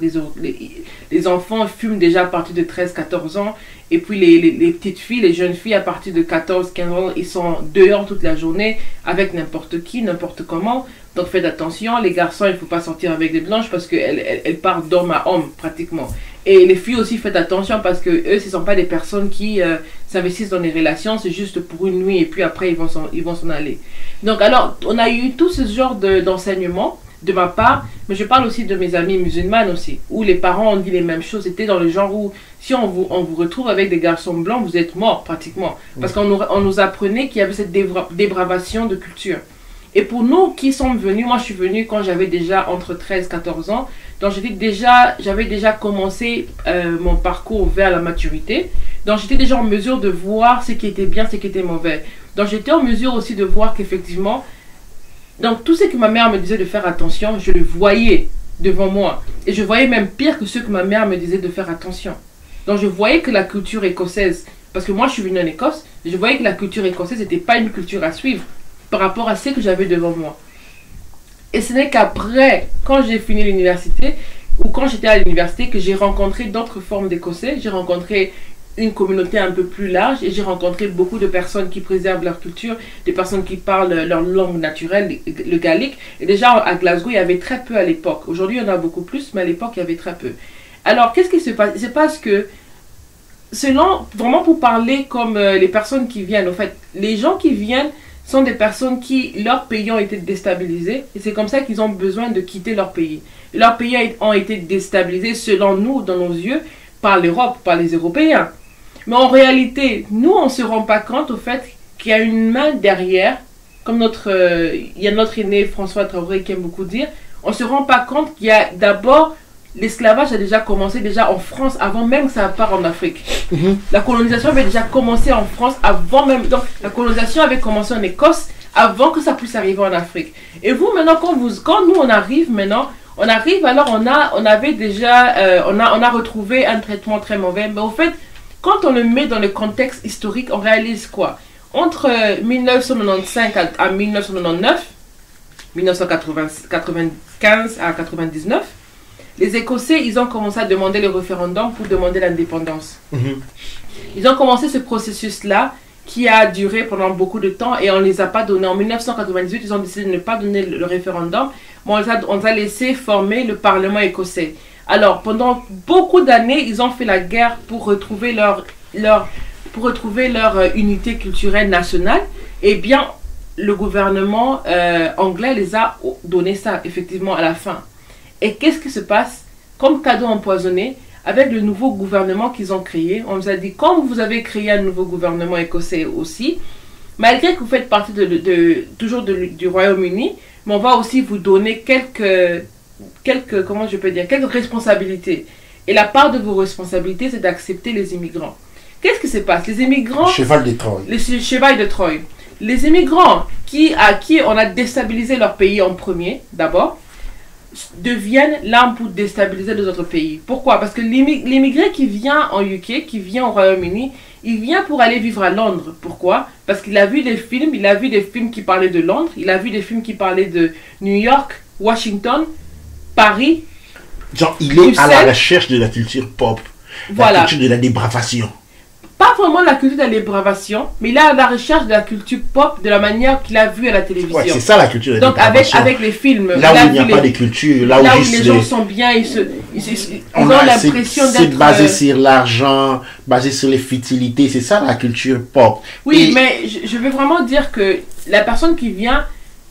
les enfants fument déjà à partir de 13-14 ans. Et puis, les petites filles, les jeunes filles, à partir de 14-15 ans, ils sont dehors toute la journée avec n'importe qui, n'importe comment. Donc, faites attention. Les garçons, il ne faut pas sortir avec des blanches parce qu'elles partent d'homme à homme, pratiquement. Et les filles aussi, faites attention parce que eux, ce ne sont pas des personnes qui s'investissent dans les relations, c'est juste pour une nuit et puis après, ils vont s'en aller. Donc, alors, on a eu tout ce genre d'enseignement de ma part, mais je parle aussi de mes amis musulmanes aussi, où les parents ont dit les mêmes choses. C'était dans le genre où, si on vous retrouve avec des garçons blancs, vous êtes morts pratiquement. Parce qu'on nous apprenait qu'il y avait cette dépravation de culture. Et pour nous qui sommes venus, moi je suis venue quand j'avais déjà entre 13 et 14 ans, donc j'avais déjà commencé mon parcours vers la maturité, donc j'étais déjà en mesure de voir ce qui était bien, ce qui était mauvais. Donc j'étais en mesure aussi de voir qu'effectivement, donc tout ce que ma mère me disait de faire attention, je le voyais devant moi. Et je voyais même pire que ce que ma mère me disait de faire attention. Donc je voyais que la culture écossaise, parce que moi je suis venue en Écosse, je voyais que la culture écossaise n'était pas une culture à suivre par rapport à ce que j'avais devant moi. Et ce n'est qu'après, quand j'ai fini l'université, ou quand j'étais à l'université, que j'ai rencontré d'autres formes d'Écossais. J'ai rencontré une communauté un peu plus large et j'ai rencontré beaucoup de personnes qui préservent leur culture, des personnes qui parlent leur langue naturelle, le gaélique. Et déjà à Glasgow, il y avait très peu à l'époque. Aujourd'hui, il y en a beaucoup plus, mais à l'époque, il y avait très peu. Alors, qu'est-ce qui se passe? C'est parce que, selon, vraiment pour parler comme les personnes qui viennent, en fait, les gens qui viennent sont des personnes qui, leurs pays ont été déstabilisés et c'est comme ça qu'ils ont besoin de quitter leur pays. Leurs pays ont été déstabilisés, selon nous, dans nos yeux, par l'Europe, par les Européens. Mais en réalité, nous, on ne se rend pas compte au fait qu'il y a une main derrière, comme il y a notre aîné François Traoré qui aime beaucoup dire, on ne se rend pas compte qu'il y a d'abord, l'esclavage a déjà commencé déjà en France avant même que ça parte en Afrique. La colonisation avait déjà commencé en France avant même, donc la colonisation avait commencé en Écosse avant que ça puisse arriver en Afrique. Et vous maintenant, quand nous on arrive maintenant, alors on avait déjà, on a retrouvé un traitement très mauvais, mais au fait, quand on le met dans le contexte historique, on réalise quoi? Entre 1995 à 1999, 1995 à 99, les Écossais, ils ont commencé à demander le référendum pour demander l'indépendance. Ils ont commencé ce processus-là qui a duré pendant beaucoup de temps et on ne les a pas donnés. En 1998, ils ont décidé de ne pas donner le référendum, mais on les a laissé former le Parlement écossais. Alors, pendant beaucoup d'années, ils ont fait la guerre pour retrouver leur unité culturelle nationale. Et bien, le gouvernement anglais les a donné ça, effectivement, à la fin. Et qu'est-ce qui se passe? Comme cadeau empoisonné, avec le nouveau gouvernement qu'ils ont créé, on nous a dit, comme vous avez créé un nouveau gouvernement écossais aussi, malgré que vous faites partie toujours du Royaume-Uni, mais on va aussi vous donner quelques responsabilités. Et la part de vos responsabilités, c'est d'accepter les immigrants. Qu'est-ce qui se passe? Les immigrants... Cheval de Troie. Le cheval de Troie. Les immigrants à qui on a déstabilisé leur pays en premier, d'abord, deviennent l'arme pour déstabiliser les autres pays. Pourquoi? Parce que l'immigré qui vient en UK, qui vient au Royaume-Uni, il vient pour aller vivre à Londres. Pourquoi? Parce qu'il a vu des films, qui parlaient de Londres, il a vu des films qui parlaient de New York, Washington, Paris. Genre, il est à la recherche de la culture pop, voilà. La culture de la dépravation. Pas vraiment la culture de la dépravation, mais il est à la recherche de la culture pop de la manière qu'il a vu à la télévision. Ouais, c'est ça la culture de la dépravation. Donc avec les films. Là où il n'y a pas de culture, là où les gens sont bien, ils ont l'impression d'être... C'est basé sur l'argent, basé sur les futilités, c'est ça la culture pop. Oui, mais je veux vraiment dire que la personne qui vient,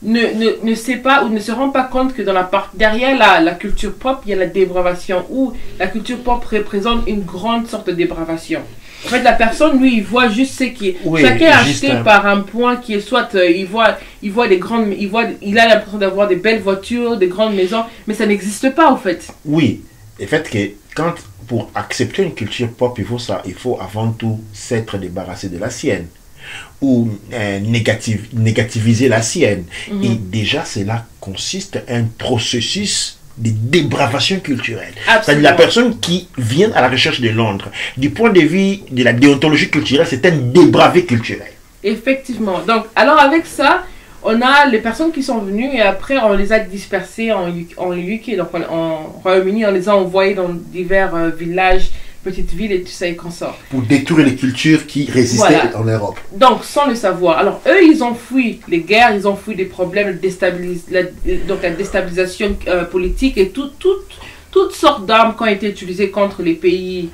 ne sait pas ou ne se rend pas compte que dans la part derrière la culture pop, il y a la dépravation, où la culture pop représente une grande sorte de dépravation. En fait, la personne, lui, il voit juste ce qui est. Oui, Chacun est acheté par un point qui est soit il voit des grandes, il a l'impression d'avoir des belles voitures, des grandes maisons, mais ça n'existe pas, en fait. Oui, le fait que quand pour accepter une culture pop, il faut avant tout s'être débarrassé de la sienne ou négativiser la sienne. Et déjà, cela consiste à un processus de dépravation culturelle. C'est-à-dire la personne qui vient à la recherche de Londres, du point de vue de la déontologie culturelle, c'est un débravé culturel. Effectivement. Donc, alors avec ça, on a les personnes qui sont venues et après on les a dispersées en UK, donc en Royaume-Uni, on les a envoyées dans divers villages, petites villes et tout ça et consorts. Pour détruire les cultures qui résistaient en Europe. Donc, sans le savoir. Alors, eux, ils ont fui les guerres, ils ont fui des problèmes, donc la déstabilisation politique et toutes sortes d'armes qui ont été utilisées contre les pays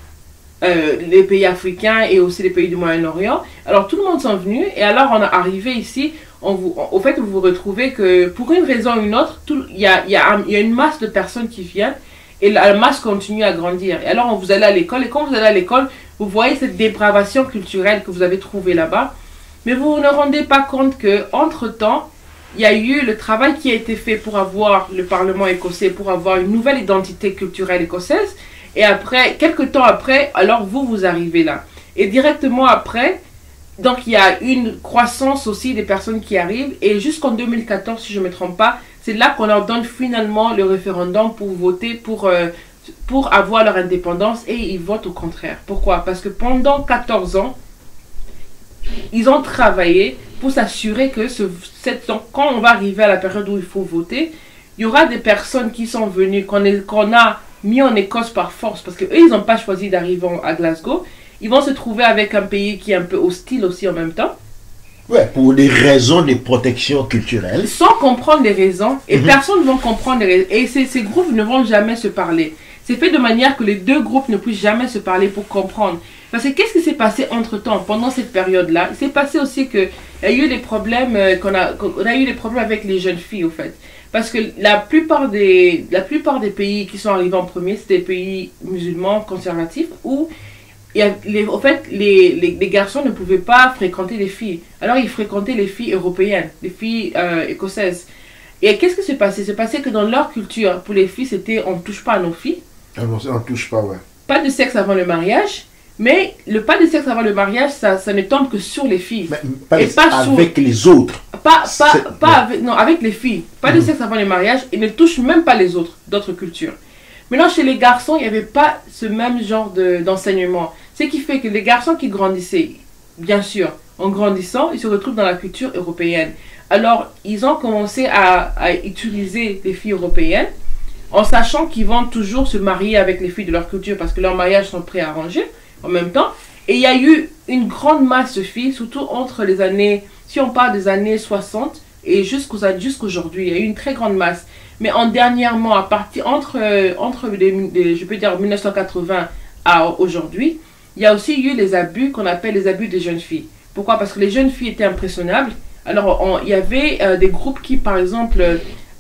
africains et aussi les pays du Moyen-Orient. Alors, tout le monde sont venus et alors on est arrivé ici. Au fait, vous vous retrouvez que pour une raison ou une autre, il y a une masse de personnes qui viennent. Et la masse continue à grandir. Et alors, vous allez à l'école. Et quand vous allez à l'école, vous voyez cette dépravation culturelle que vous avez trouvée là-bas. Mais vous ne rendez pas compte qu'entre-temps, il y a eu le travail qui a été fait pour avoir le Parlement écossais, pour avoir une nouvelle identité culturelle écossaise. Et après, quelques temps après, alors vous arrivez là. Et directement après, donc il y a une croissance aussi des personnes qui arrivent. Et jusqu'en 2014, si je ne me trompe pas, c'est là qu'on leur donne finalement le référendum pour voter pour avoir leur indépendance et ils votent au contraire. Pourquoi? Parce que pendant 14 ans, ils ont travaillé pour s'assurer que quand on va arriver à la période où il faut voter, il y aura des personnes qui sont venues, qu'on a mis en Écosse par force, parce qu'eux, ils n'ont pas choisi d'arriver à Glasgow. Ils vont se trouver avec un pays qui est un peu hostile aussi en même temps. Ouais, pour des raisons de protection culturelle. Sans comprendre les raisons, et personne ne va comprendre les raisons. Et ces groupes ne vont jamais se parler. C'est fait de manière que les deux groupes ne puissent jamais se parler pour comprendre. Parce que qu'est-ce qui s'est passé entre-temps, pendant cette période-là? Il s'est passé aussi qu'il y a eu des problèmes, qu'on a eu des problèmes avec les jeunes filles, au fait. Parce que la plupart des pays qui sont arrivés en premier, c'est des pays musulmans conservatifs où en fait, les garçons ne pouvaient pas fréquenter les filles. Alors, ils fréquentaient les filles européennes, les filles écossaises. Et qu'est-ce qui s'est passé? C'est passé que dans leur culture, pour les filles, c'était on ne touche pas à nos filles. Ah non, on ne touche pas, ouais. Pas de sexe avant le mariage. Mais le pas de sexe avant le mariage, ça ne tombe que sur les filles. Mais pas avec les autres. Avec les filles. Pas de sexe avant le mariage et ne touche même pas les autres, d'autres cultures. Maintenant, chez les garçons, il n'y avait pas ce même genre d'enseignement. Ce qui fait que les garçons qui grandissaient, bien sûr, en grandissant, ils se retrouvent dans la culture européenne. Alors, ils ont commencé à utiliser les filles européennes, en sachant qu'ils vont toujours se marier avec les filles de leur culture, parce que leurs mariages sont préarrangés en même temps. Et il y a eu une grande masse de filles, surtout entre les années, si on parle des années 60 et jusqu'aujourd'hui, il y a eu une très grande masse. Mais dernièrement, à partir entre je peux dire 1980 à aujourd'hui, il y a aussi eu les abus qu'on appelle les abus des jeunes filles. Pourquoi? Parce que les jeunes filles étaient impressionnables. Alors, il y avait des groupes qui, par exemple,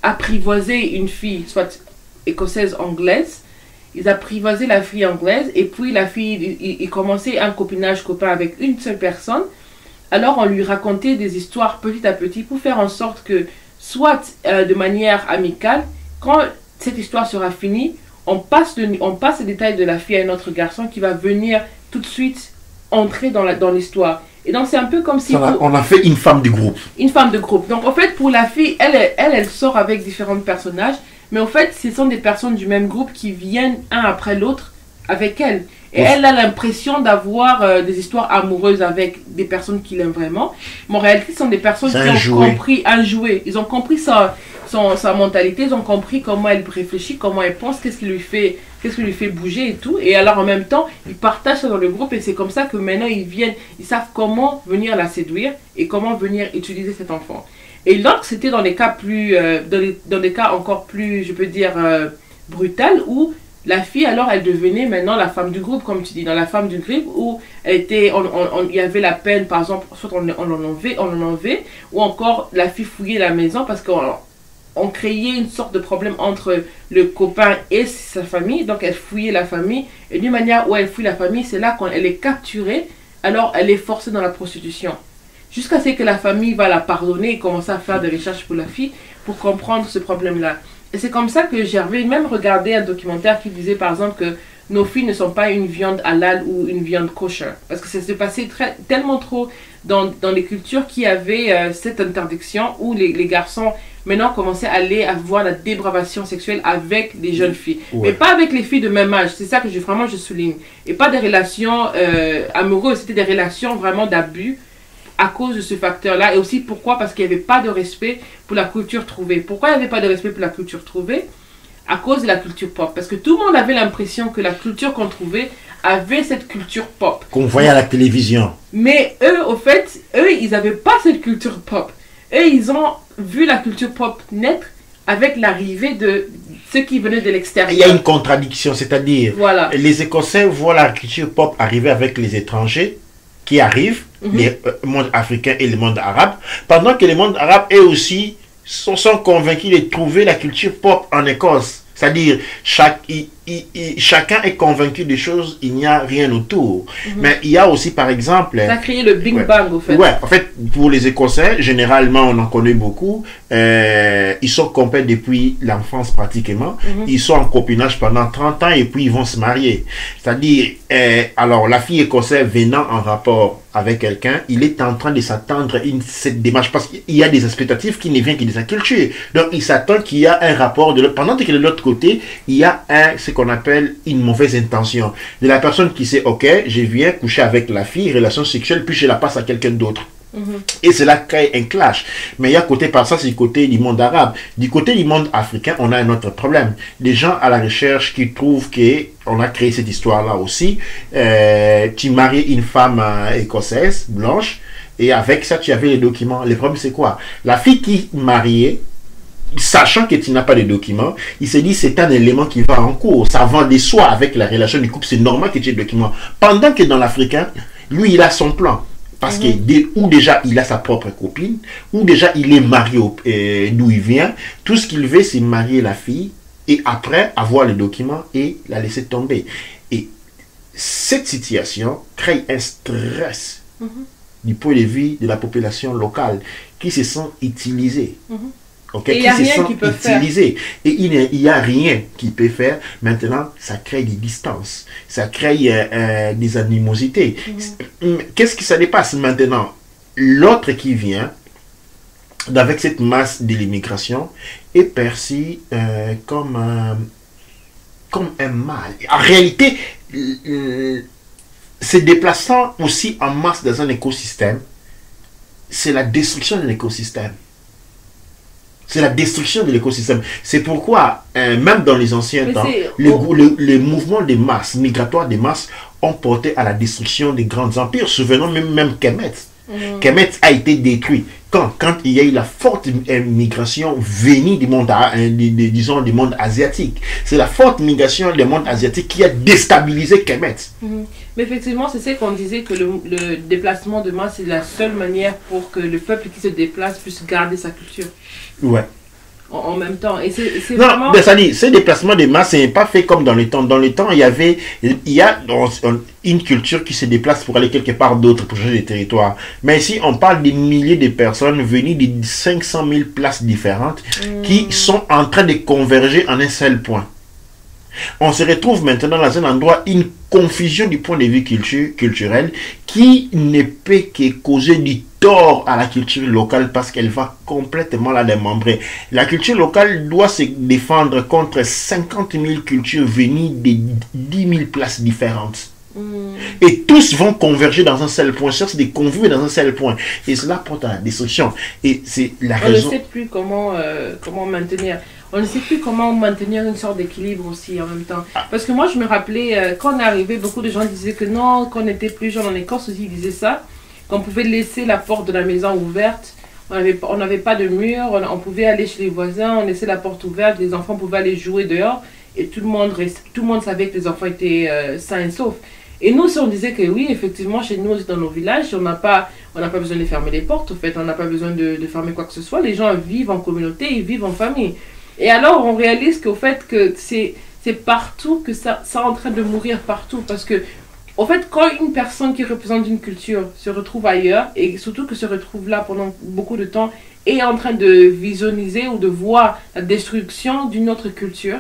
apprivoisaient une fille, soit écossaise, anglaise. Ils apprivoisaient la fille anglaise et puis la fille, ils commençaient un copinage copain avec une seule personne. Alors, on lui racontait des histoires petit à petit pour faire en sorte que, soit de manière amicale, quand cette histoire sera finie, on passe les détails de la fille à un autre garçon qui va venir tout de suite entrer dans l'histoire. Et donc, c'est un peu comme si... On a fait une femme du groupe. Une femme de groupe. Donc, en fait, pour la fille, elle sort avec différents personnages. Mais en fait, ce sont des personnes du même groupe qui viennent un après l'autre avec elle. Et elle a l'impression d'avoir des histoires amoureuses avec des personnes qu'il aime vraiment. Mais en réalité, ce sont des personnes qui ont compris un jouet. Ils ont compris sa mentalité, ils ont compris comment elle réfléchit, comment elle pense, qu'est-ce qui lui fait bouger et tout. Et alors en même temps, ils partagent ça dans le groupe et c'est comme ça que maintenant ils savent comment venir la séduire et comment venir utiliser cet enfant. Et donc c'était dans des cas encore plus, je peux dire, brutal où La fille, alors, elle devenait maintenant la femme du groupe, comme tu dis, dans la femme du groupe, où elle était, il y avait la peine, par exemple, soit on en enlevait, ou encore la fille fouillait la maison parce qu'on créait une sorte de problème entre le copain et sa famille. Donc, elle fouillait la famille. Et d'une manière où elle fouille la famille, c'est là quand elle est capturée, alors elle est forcée dans la prostitution. Jusqu'à ce que la famille va la pardonner et commencer à faire des recherches pour la fille pour comprendre ce problème-là. Et c'est comme ça que j'avais même regardé un documentaire qui disait par exemple que nos filles ne sont pas une viande halal ou une viande kosher. Parce que ça s'est passé tellement trop dans les cultures qui avaient cette interdiction où les garçons maintenant commençaient à aller avoir la dépravation sexuelle avec les jeunes filles. Ouais. Mais pas avec les filles de même âge. C'est ça que je souligne. Et pas des relations amoureuses, c'était des relations vraiment d'abus à cause de ce facteur-là. Et aussi pourquoi? Parce qu'il n'y avait pas de respect pour la culture trouvée. Pourquoi il n'y avait pas de respect pour la culture trouvée? À cause de la culture pop. Parce que tout le monde avait l'impression que la culture qu'on trouvait avait cette culture pop. Qu'on voyait à la télévision. Mais eux, au fait, ils n'avaient pas cette culture pop. Eux, ils ont vu la culture pop naître avec l'arrivée de ceux qui venaient de l'extérieur. Il y a une contradiction, c'est-à-dire, voilà. Les Écossais voient la culture pop arriver avec les étrangers qui arrivent, les mondes africains et le monde arabe, pendant que les mondes arabes, eux aussi, sont convaincus de trouver la culture pop en Écosse. C'est-à-dire, chacun est convaincu des choses, il n'y a rien autour. Mais il y a aussi, par exemple... Ça a créé le Big Bang, au fait. Ouais, en fait, pour les Écossais, généralement, on en connaît beaucoup. Ils sont complets depuis l'enfance, pratiquement. Ils sont en copinage pendant 30 ans et puis ils vont se marier. C'est-à-dire, alors, la fille écossaise venant en rapport avec quelqu'un, il est en train de s'attendre à cette démarche parce qu'il y a des expectatives qui ne viennent que de sa culture. Donc, il s'attend qu'il y a un rapport de l'autre. Pendant que de l'autre côté, il y a ce qu'on appelle une mauvaise intention. De la personne qui sait, ok, je viens coucher avec la fille, relation sexuelle, puis je la passe à quelqu'un d'autre. Et cela crée un clash. Mais il y a côté par ça, c'est du côté du monde arabe. Du côté du monde africain, on a un autre problème. Des gens à la recherche qui trouvent qu'on a créé cette histoire-là aussi. Tu maries une femme écossaise, blanche, et avec ça, tu avais les documents. Le problème, c'est quoi? La fille qui mariait, sachant que tu n'as pas de documents, il se dit c'est un élément qui va en cours. Ça va de soi avec la relation du couple. C'est normal que tu aies des documents. Pendant que dans l'Africain, lui, il a son plan. Parce que ou déjà il a sa propre copine, ou déjà il est marié d'où il vient. Tout ce qu'il veut, c'est marier la fille et après avoir les documents et la laisser tomber. Et cette situation crée un stress du point de vue de la population locale qui se sent utilisée. Okay, et il n'y a rien qui peut faire. Et il n'y a rien qui peut faire. Maintenant, ça crée des distances. Ça crée des animosités. Qu'est-ce qui se dépasse maintenant? L'autre qui vient, avec cette masse de l'immigration, est perçu comme un mal. En réalité, se déplaçant aussi en masse dans un écosystème, c'est la destruction de l'écosystème. C'est la destruction de l'écosystème. C'est pourquoi, même dans les anciens temps, les mouvements de masse, migratoires de masse, ont porté à la destruction des grands empires. Souvenons même Kemet. Kemet a été détruit. Quand il y a eu la forte migration venue du monde, disons, du monde asiatique. C'est la forte migration du monde asiatique qui a déstabilisé Kemet. Mais effectivement, c'est ce qu'on disait que le déplacement de masse, c'est la seule manière pour que le peuple qui se déplace puisse garder sa culture. Ouais. En même temps. Et c'est vraiment... Non, ça dit, ce déplacement de masse, ce n'est pas fait comme dans le temps. Dans le temps, il y a une culture qui se déplace pour aller quelque part d'autre, pour changer de territoire. Mais ici, on parle des milliers de personnes venues de 500 000 places différentes qui sont en train de converger en un seul point. On se retrouve maintenant dans un endroit, une confusion du point de vue culturel qui ne peut que causer du tort à la culture locale parce qu'elle va complètement la démembrer. La culture locale doit se défendre contre 50 000 cultures venues de 10 000 places différentes. Et tous vont converger dans un seul point, chercher des convues dans un seul point. Et cela porte à la destruction. Et c'est la raison... On ne sait plus comment maintenir... On ne sait plus comment maintenir une sorte d'équilibre aussi en même temps. Parce que moi, je me rappelais, quand on est arrivé, beaucoup de gens disaient que non, quand on était plus jeune en Écosse aussi, ils disaient ça, qu'on pouvait laisser la porte de la maison ouverte. On n'avait pas de mur, on pouvait aller chez les voisins, on laissait la porte ouverte, les enfants pouvaient aller jouer dehors. et tout le monde savait que les enfants étaient sains et saufs. Et nous, si on disait que oui, effectivement, chez nous, dans nos villages, on n'a pas besoin de fermer les portes, en fait, on n'a pas besoin de fermer quoi que ce soit. Les gens vivent en communauté, ils vivent en famille. Et alors, on réalise qu'au fait que c'est partout, que ça est en train de mourir partout. Parce que, au fait, quand une personne qui représente une culture se retrouve ailleurs, et surtout que se retrouve là pendant beaucoup de temps, et est en train de visioniser ou de voir la destruction d'une autre culture,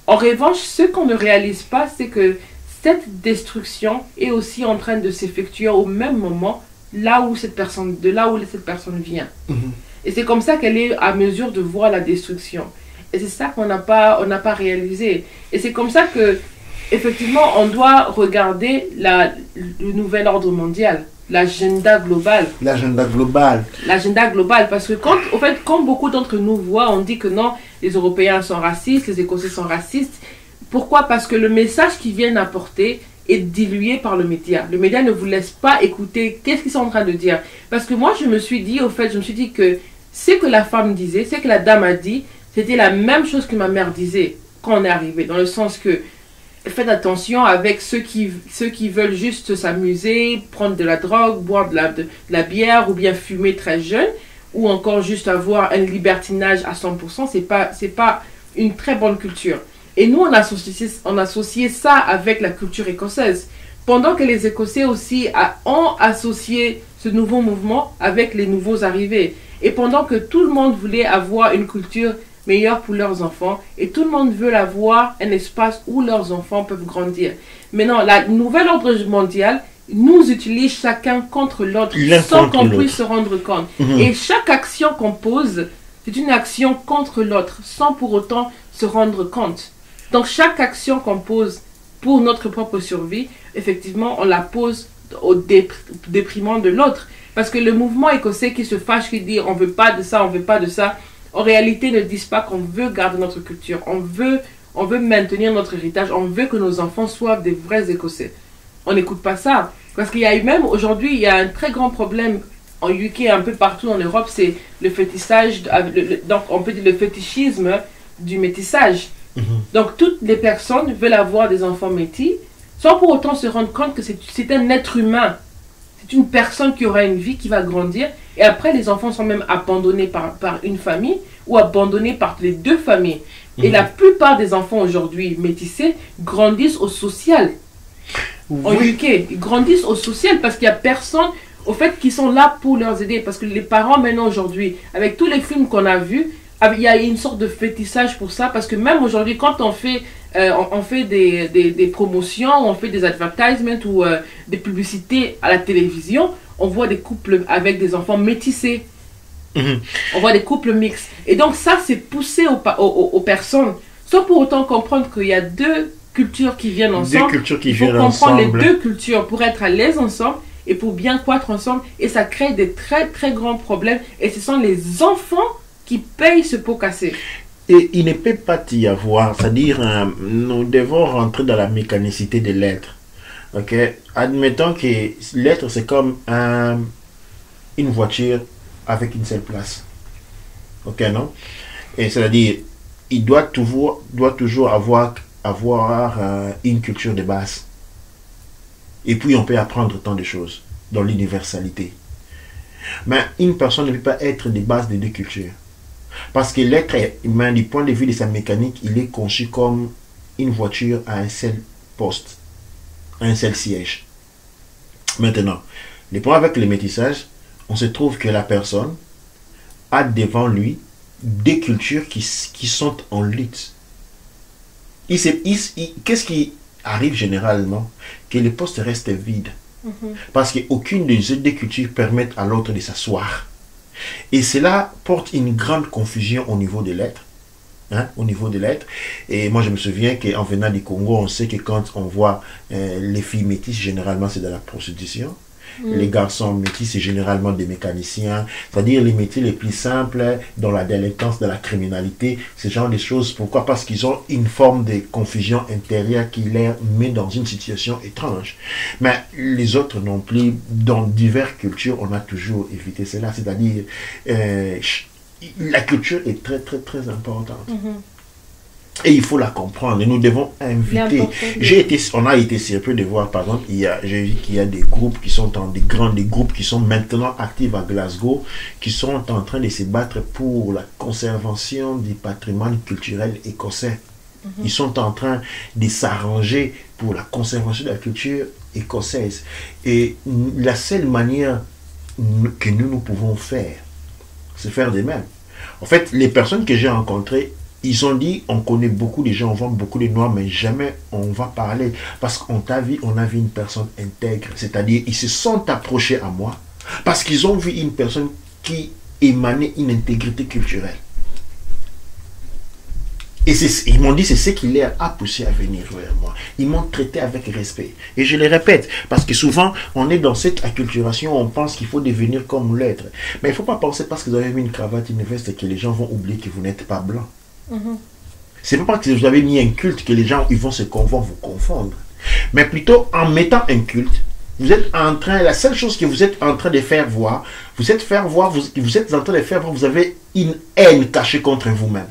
en revanche, ce qu'on ne réalise pas, c'est que cette destruction est aussi en train de s'effectuer au même moment de là où cette personne vient. Et c'est comme ça qu'elle est à mesure de voir la destruction. Et c'est ça qu'on n'a pas réalisé. Et c'est comme ça que, effectivement, on doit regarder le nouvel ordre mondial, l'agenda global. L'agenda global. L'agenda global, parce que quand beaucoup d'entre nous voient, on dit que non, les Européens sont racistes, les Écossais sont racistes. Pourquoi? Parce que le message qu'ils viennent apporter est dilué par le média. Le média ne vous laisse pas écouter qu'est-ce qu'ils sont en train de dire. Parce que moi, je me suis dit que ce que la femme disait, ce que la dame a dit, c'était la même chose que ma mère disait quand on est arrivé. Dans le sens que faites attention avec ceux qui veulent juste s'amuser, prendre de la drogue, boire de la bière ou bien fumer très jeune, ou encore juste avoir un libertinage à 100%, c'est pas une très bonne culture. Et nous, on associé ça avec la culture écossaise. Pendant que les Écossais aussi ont associé ce nouveau mouvement avec les nouveaux arrivés. Et pendant que tout le monde voulait avoir une culture meilleure pour leurs enfants, et tout le monde veut avoir un espace où leurs enfants peuvent grandir. Maintenant, la nouvelle ordre mondial nous utilise chacun contre l'autre sans qu'on puisse se rendre compte. Et chaque action qu'on pose, c'est une action contre l'autre, sans pour autant se rendre compte. Donc chaque action qu'on pose pour notre propre survie, effectivement, on la pose au déprimant de l'autre. Parce que le mouvement écossais qui se fâche, qui dit on veut pas de ça, on veut pas de ça, en réalité ne disent pas qu'on veut garder notre culture, on veut maintenir notre héritage, on veut que nos enfants soient des vrais Écossais. On n'écoute pas ça. Parce qu'il y a eu même, aujourd'hui, il y a un très grand problème en UK, un peu partout en Europe, c'est le fétissage, donc on peut dire le fétichisme du métissage. Donc toutes les personnes veulent avoir des enfants métis sans pour autant se rendre compte que c'est un être humain. C'est une personne qui aura une vie, qui va grandir. Et après, les enfants sont même abandonnés par une famille ou abandonnés par les deux familles. Et la plupart des enfants aujourd'hui métissés grandissent au social. En UK, ils grandissent au social parce qu'il n'y a personne au fait qui sont là pour leur aider. Parce que les parents maintenant aujourd'hui, avec tous les films qu'on a vus, il y a une sorte de fétissage pour ça, parce que même aujourd'hui, quand on fait des promotions, on fait des advertisements ou des publicités à la télévision, on voit des couples avec des enfants métissés. On voit des couples mixtes. Et donc ça, c'est poussé aux personnes, sans pour autant comprendre qu'il y a deux cultures qui viennent ensemble. Il faut comprendre les deux cultures pour être à l'aise ensemble et pour bien croître ensemble. Et ça crée des très très grands problèmes. Et ce sont les enfants qui payent ce pot cassé. Et il ne peut pas y avoir, c'est-à-dire, nous devons rentrer dans la mécanicité de l'être. Ok? Admettons que l'être, c'est comme une voiture avec une seule place. Ok, non? Et c'est-à-dire, il doit toujours avoir une culture de base. Et puis, on peut apprendre tant de choses dans l'universalité. Mais une personne ne peut pas être de base de deux cultures. Parce que l'être humain, du point de vue de sa mécanique, il est conçu comme une voiture à un seul poste, à un seul siège. Maintenant, le point avec le métissage, on se trouve que la personne a devant lui des cultures qui sont en lutte. Qu'est-ce qui arrive généralement? Que le poste reste vide. Parce qu'aucune des deux cultures permet à l'autre de s'asseoir. Et cela porte une grande confusion au niveau de l'être. Au niveau de l'être. Et moi, je me souviens qu'en venant du Congo, on sait que quand on voit les filles métisses, généralement, c'est de la prostitution. Les garçons métis, c'est généralement des mécaniciens. C'est-à-dire les métiers les plus simples, dans la délinquance, dans la criminalité, ce genre de choses. Pourquoi? Parce qu'ils ont une forme de confusion intérieure qui les met dans une situation étrange. Mais les autres non plus, dans diverses cultures, on a toujours évité cela. C'est-à-dire, la culture est très, très, très importante. Et il faut la comprendre. Et nous devons inviter. On a été surpris de voir, par exemple, j'ai vu qu'il y a des groupes qui sont des groupes qui sont maintenant actifs à Glasgow, qui sont en train de se battre pour la conservation du patrimoine culturel écossais. Ils sont en train de s'arranger pour la conservation de la culture écossaise. Et la seule manière que nous pouvons faire, c'est faire de même. En fait, les personnes que j'ai rencontrées, ils ont dit, on connaît beaucoup de gens, on voit beaucoup de noirs, mais jamais on va parler. Parce qu'on t'a vu, on a vu une personne intègre. C'est-à-dire, ils se sont approchés à moi parce qu'ils ont vu une personne qui émanait une intégrité culturelle. Et ils m'ont dit, c'est ce qui les a poussé à venir vers moi. Ils m'ont traité avec respect. Et je le répète, parce que souvent, on est dans cette acculturation, on pense qu'il faut devenir comme l'être. Mais il ne faut pas penser parce que vous avez mis une cravate, une veste, que les gens vont oublier que vous n'êtes pas blanc. C'est pas parce que vous avez mis un culte que les gens ils vont vous confondre. Mais plutôt en mettant un culte, vous êtes en train, la seule chose que vous êtes en train de faire voir, vous êtes en train de faire voir, vous avez une haine cachée contre vous-même.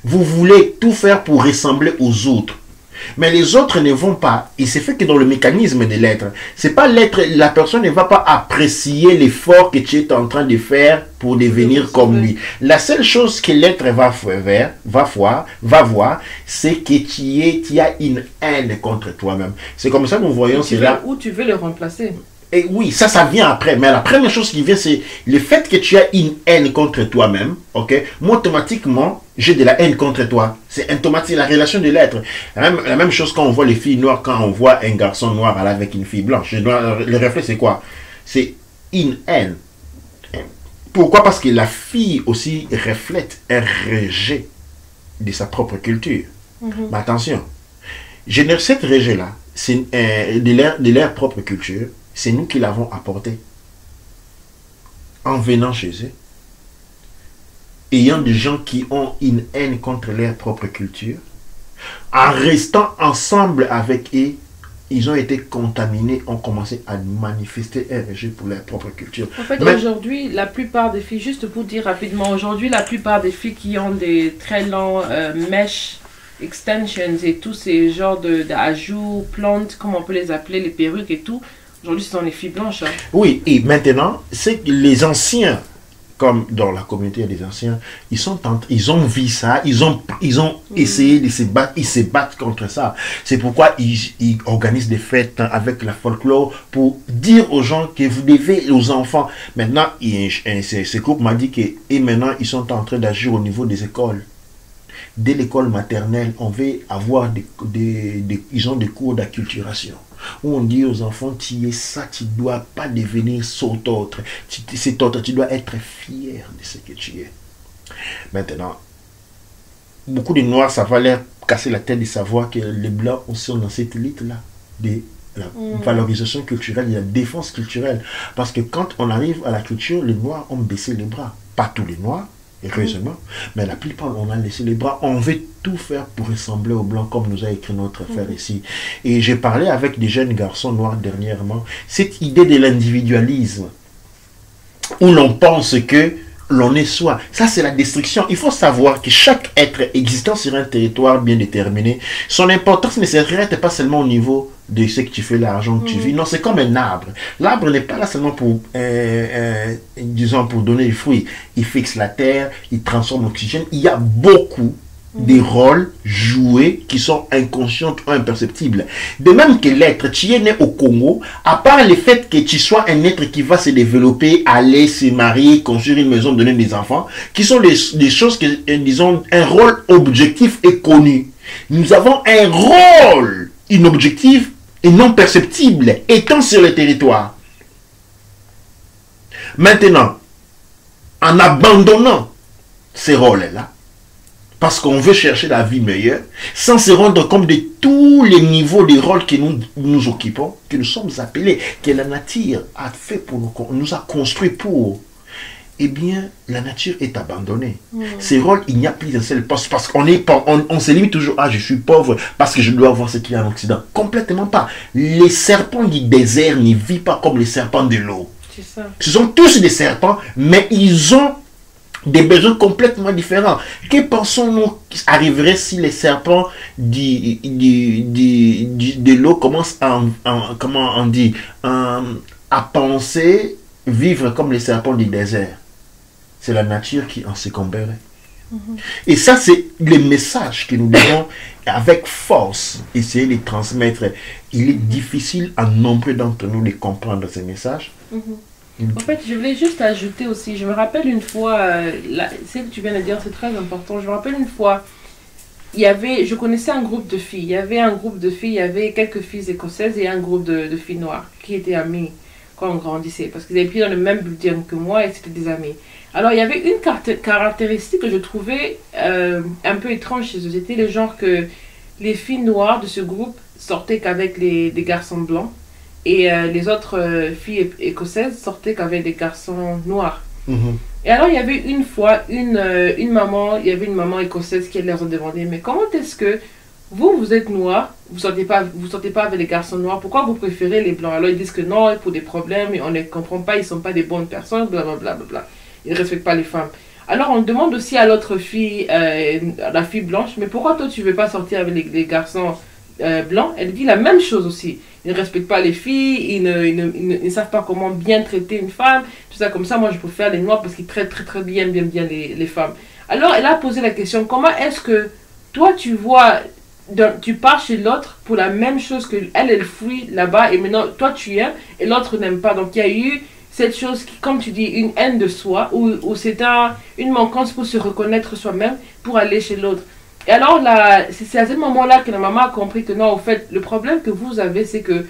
Vous voulez tout faire pour ressembler aux autres. Mais les autres ne vont pas, et c'est fait que dans le mécanisme de l'être, c'est pas l'être, la personne ne va pas apprécier l'effort que tu es en train de faire pour devenir comme lui. La seule chose que l'être va voir, c'est que tu as une haine contre toi-même. C'est comme ça que nous voyons cela. Où tu veux le remplacer. Et oui, ça vient après. Mais la première chose qui vient, c'est le fait que tu as une haine contre toi-même. Ok, moi, automatiquement, j'ai de la haine contre toi. C'est automatique, la relation de l'être. La même chose quand on voit les filles noires, quand on voit un garçon noir aller avec une fille blanche. Le réflexe, c'est quoi? C'est une haine. Pourquoi? Parce que la fille aussi reflète un rejet de sa propre culture. Mais attention, cette rejet-là, c'est de leur propre culture. C'est nous qui l'avons apporté en venant chez eux, ayant des gens qui ont une haine contre leur propre culture, en restant ensemble avec eux, ils ont été contaminés, ont commencé à manifester un rejet pour leur propre culture. En fait, aujourd'hui, la plupart des filles, juste pour dire rapidement, aujourd'hui, la plupart des filles qui ont des très longs mesh extensions et tous ces genres d'ajouts, plantes, comme on peut les appeler, les perruques et tout, aujourd'hui, ce sont les filles blanches. Hein. Oui, et maintenant, c'est que les anciens, comme dans la communauté des anciens, ils ont vu ça, ils ont essayé de se battre, ils se battent contre ça. C'est pourquoi ils organisent des fêtes avec la folklore pour dire aux gens que vous devez, aux enfants. Maintenant, ce groupe m'a dit que et maintenant, ils sont en train d'agir au niveau des écoles. Dès l'école maternelle, on veut avoir ils ont des cours d'acculturation. Où on dit aux enfants, tu es ça, tu ne dois pas devenir cet autre. Tu dois être fier de ce que tu es. Maintenant, beaucoup de Noirs, ça va leur casser la tête de savoir que les Blancs sont dans cette élite-là, de la valorisation culturelle, de la défense culturelle. Parce que quand on arrive à la culture, les Noirs ont baissé les bras. Pas tous les Noirs, heureusement, mais la plupart, on a laissé les bras. On veut tout faire pour ressembler aux Blancs, comme nous a écrit notre frère ici. Et j'ai parlé avec des jeunes garçons noirs dernièrement. Cette idée de l'individualisme, où l'on pense que l'on est soi, ça c'est la destruction. Il faut savoir que chaque être existant sur un territoire bien déterminé, son importance ne s'arrête pas seulement au niveau de ce que tu fais, l'argent que tu vis. Non, c'est comme un arbre. L'arbre n'est pas là seulement pour, disons, pour donner des fruits. Il fixe la terre, il transforme l'oxygène. Il y a beaucoup de rôles joués qui sont inconscients ou imperceptibles. De même que l'être, tu es né au Congo, à part le fait que tu sois un être qui va se développer, aller se marier, construire une maison, donner des enfants, qui sont des choses que, disons, un rôle objectif et connu. Nous avons un rôle inobjectif et non perceptible étant sur le territoire. Maintenant, en abandonnant ces rôles-là, parce qu'on veut chercher la vie meilleure, sans se rendre compte de tous les niveaux de rôles que nous occupons, que nous sommes appelés, que la nature a fait pour nous a construit pour, eh bien, la nature est abandonnée. Ces rôles, il n'y a plus un seul poste, parce qu'on on se limite toujours, ah, je suis pauvre, parce que je dois avoir ce qu'il y a en Occident. Complètement pas. Les serpents du désert ne vivent pas comme les serpents de l'eau. Ce sont tous des serpents, mais ils ont des besoins complètement différents. Que pensons-nous qui arriverait si les serpents de l'eau commencent comment on dit, à penser vivre comme les serpents du désert? C'est la nature qui en succomberait. Et ça, c'est le message que nous devons, avec force, essayer de transmettre. Il est difficile à nombre d'entre nous de comprendre ces messages. En fait, je voulais juste ajouter aussi, je me rappelle une fois, ce que tu viens de dire, c'est très important. Je me rappelle une fois, je connaissais un groupe de filles. Il y avait un groupe de filles, il y avait quelques filles écossaises et un groupe de filles noires qui étaient amies quand on grandissait. Parce qu'ils avaient pris dans le même building que moi et c'était des amis. Alors, il y avait une caractéristique que je trouvais un peu étrange chez eux. C'était le genre que les filles noires de ce groupe sortaient qu'avec des garçons blancs. Et les autres filles écossaises sortaient qu'avec des garçons noirs. Et alors, il y avait une fois une maman écossaise qui leur a demandé, mais comment est-ce que vous êtes noir, vous sortez pas avec les garçons noirs, pourquoi vous préférez les blancs? Alors, ils disent que non, pour des problèmes, on ne les comprend pas, ils ne sont pas des bonnes personnes, blablabla. Ils ne respectent pas les femmes. Alors, on demande aussi à l'autre fille, la fille blanche, mais pourquoi toi, tu ne veux pas sortir avec les garçons blancs? Elle dit la même chose aussi. Ils ne respectent pas les filles, ils ne savent pas comment bien traiter une femme, tout ça comme ça. Moi, je préfère les noirs parce qu'ils traitent très bien les femmes. Alors, elle a posé la question, comment est-ce que toi, tu pars chez l'autre pour la même chose que elle fuit là-bas et maintenant, toi, tu aimes et l'autre n'aime pas. Donc, il y a eu cette chose qui, comme tu dis, une haine de soi, ou c'est une manquance pour se reconnaître soi-même, pour aller chez l'autre. Et alors, c'est à ce moment-là que la maman a compris que non, au fait, le problème que vous avez, c'est que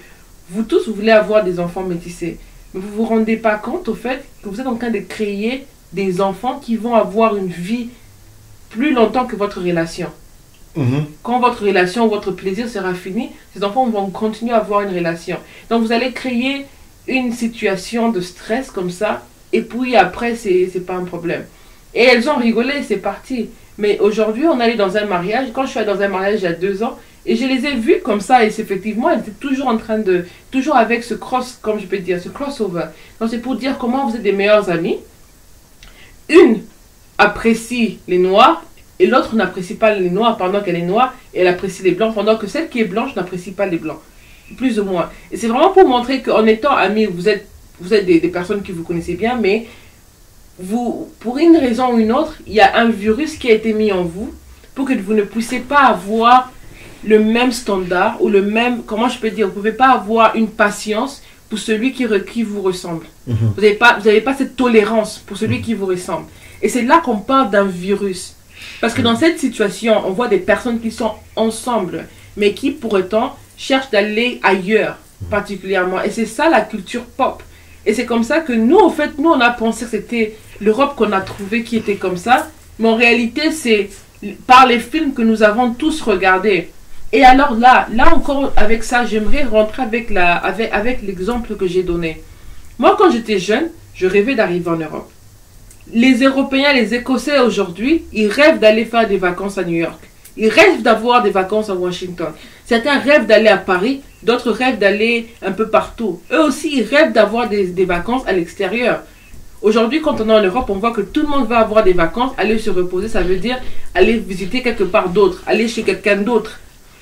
vous tous, vous voulez avoir des enfants métissés. Mais vous ne vous rendez pas compte, au fait, que vous êtes en train de créer des enfants qui vont avoir une vie plus longtemps que votre relation. Quand votre relation, votre plaisir sera fini, ces enfants vont continuer à avoir une relation. Donc, vous allez créer une situation de stress comme ça, et puis après, c'est pas un problème. Et elles ont rigolé, c'est parti. Mais aujourd'hui, on allait dans un mariage. Quand je suis allée dans un mariage il y a 2 ans, et je les ai vues comme ça, et effectivement, elles étaient toujours en train toujours avec ce comme je peux dire, ce crossover. Donc c'est pour dire comment vous êtes des meilleures amies. Une apprécie les noirs, et l'autre n'apprécie pas les noirs pendant qu'elle est noire, et elle apprécie les blancs, pendant que celle qui est blanche n'apprécie pas les blancs. Plus ou moins. Et c'est vraiment pour montrer qu'en étant amis, vous êtes des personnes que vous connaissez bien, mais pour une raison ou une autre, il y a un virus qui a été mis en vous pour que vous ne puissiez pas avoir le même standard ou le même, comment je peux dire, vous ne pouvez pas avoir une patience pour celui qui vous ressemble. Vous n'avez pas cette tolérance pour celui qui vous ressemble. Et c'est là qu'on parle d'un virus. Parce que dans cette situation, on voit des personnes qui sont ensemble, mais qui pour autant cherchent d'aller ailleurs, particulièrement. Et c'est ça la culture pop. Et c'est comme ça que nous, en fait, on a pensé que c'était l'Europe qu'on a trouvé qui était comme ça. Mais en réalité, c'est par les films que nous avons tous regardés. Et alors là encore, avec ça, j'aimerais rentrer avec l'exemple que j'ai donné. Moi, quand j'étais jeune, je rêvais d'arriver en Europe. Les Européens, les Écossais aujourd'hui, ils rêvent d'aller faire des vacances à New York. Ils rêvent d'avoir des vacances à Washington. Certains rêvent d'aller à Paris, d'autres rêvent d'aller un peu partout. Eux aussi, ils rêvent d'avoir des vacances à l'extérieur. Aujourd'hui, quand on est en Europe, on voit que tout le monde va avoir des vacances, aller se reposer, ça veut dire aller visiter quelque part d'autre, aller chez quelqu'un d'autre.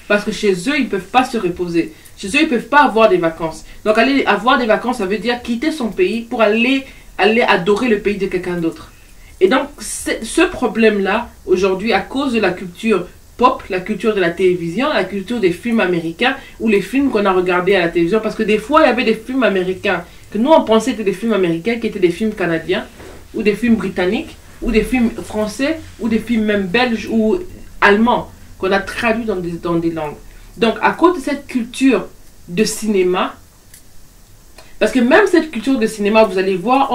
Parce que chez eux, ils ne peuvent pas se reposer. Chez eux, ils ne peuvent pas avoir des vacances. Donc, aller avoir des vacances, ça veut dire quitter son pays pour aller adorer le pays de quelqu'un d'autre. Et donc, ce problème-là, aujourd'hui, à cause de la culture pop, la culture de la télévision, la culture des films américains ou les films qu'on a regardés à la télévision, parce que des fois, il y avait des films américains que nous, on pensait étaient des films américains, qui étaient des films canadiens, ou des films britanniques, ou des films français, ou des films même belges ou allemands, qu'on a traduits dans des langues. Donc, à cause de cette culture de cinéma, parce que même cette culture de cinéma, vous allez voir,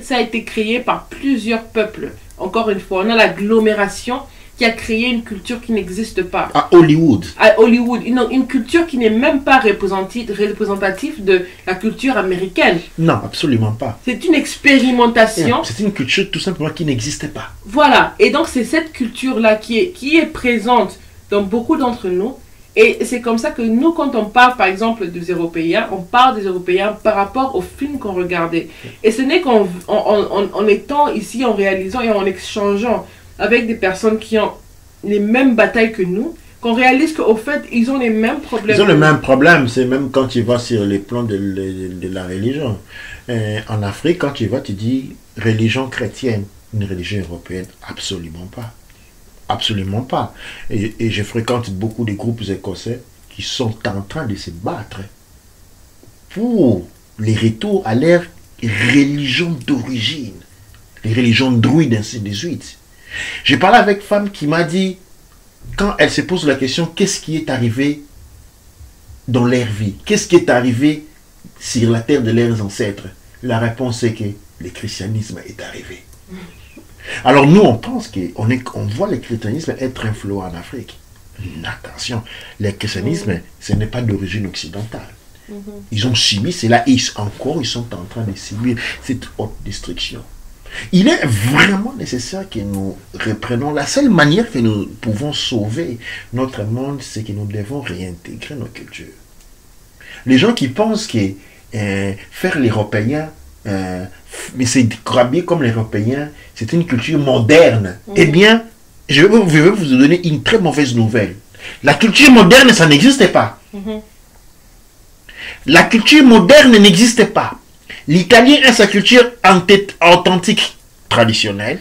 ça a été créé par plusieurs peuples. Encore une fois, on a l'agglomération qui a créé une culture qui n'existe pas. À Hollywood. À Hollywood. Une culture qui n'est même pas représentative de la culture américaine. Non, absolument pas. C'est une expérimentation. C'est une culture tout simplement qui n'existait pas. Voilà. Et donc, c'est cette culture-là qui est présente dans beaucoup d'entre nous. Et c'est comme ça que nous, quand on parle par exemple des Européens, on parle des Européens par rapport aux films qu'on regardait. Et ce n'est qu'en étant ici, en réalisant et en échangeant avec des personnes qui ont les mêmes batailles que nous, qu'on réalise qu'au fait, ils ont les mêmes problèmes. Ils ont le même problème, c'est même quand tu vas sur les plans de la religion. En Afrique, quand tu vas, tu dis religion chrétienne, une religion européenne, absolument pas. Absolument pas. Et je fréquente beaucoup de groupes écossais qui sont en train de se battre pour les retours à leur religion d'origine, les religions druides, ainsi de suite. J'ai parlé avec une femme qui m'a dit, quand elle se pose la question, qu'est-ce qui est arrivé dans leur vie? Qu'est-ce qui est arrivé sur la terre de leurs ancêtres? La réponse est que le christianisme est arrivé. Alors nous, on pense qu'on voit le christianisme être influent en Afrique. Attention, le christianisme, ce n'est pas d'origine occidentale. Ils ont subi cela et ils sont en train de subir cette haute destruction. Il est vraiment nécessaire que nous reprenons. La seule manière que nous pouvons sauver notre monde, c'est que nous devons réintégrer nos cultures. Les gens qui pensent que faire l'européen, mais c'est crabé comme l'européen, c'est une culture moderne. Eh bien, je vais vous donner une très mauvaise nouvelle. La culture moderne, ça n'existe pas. La culture moderne n'existe pas. L'Italien a sa culture authentique, traditionnelle.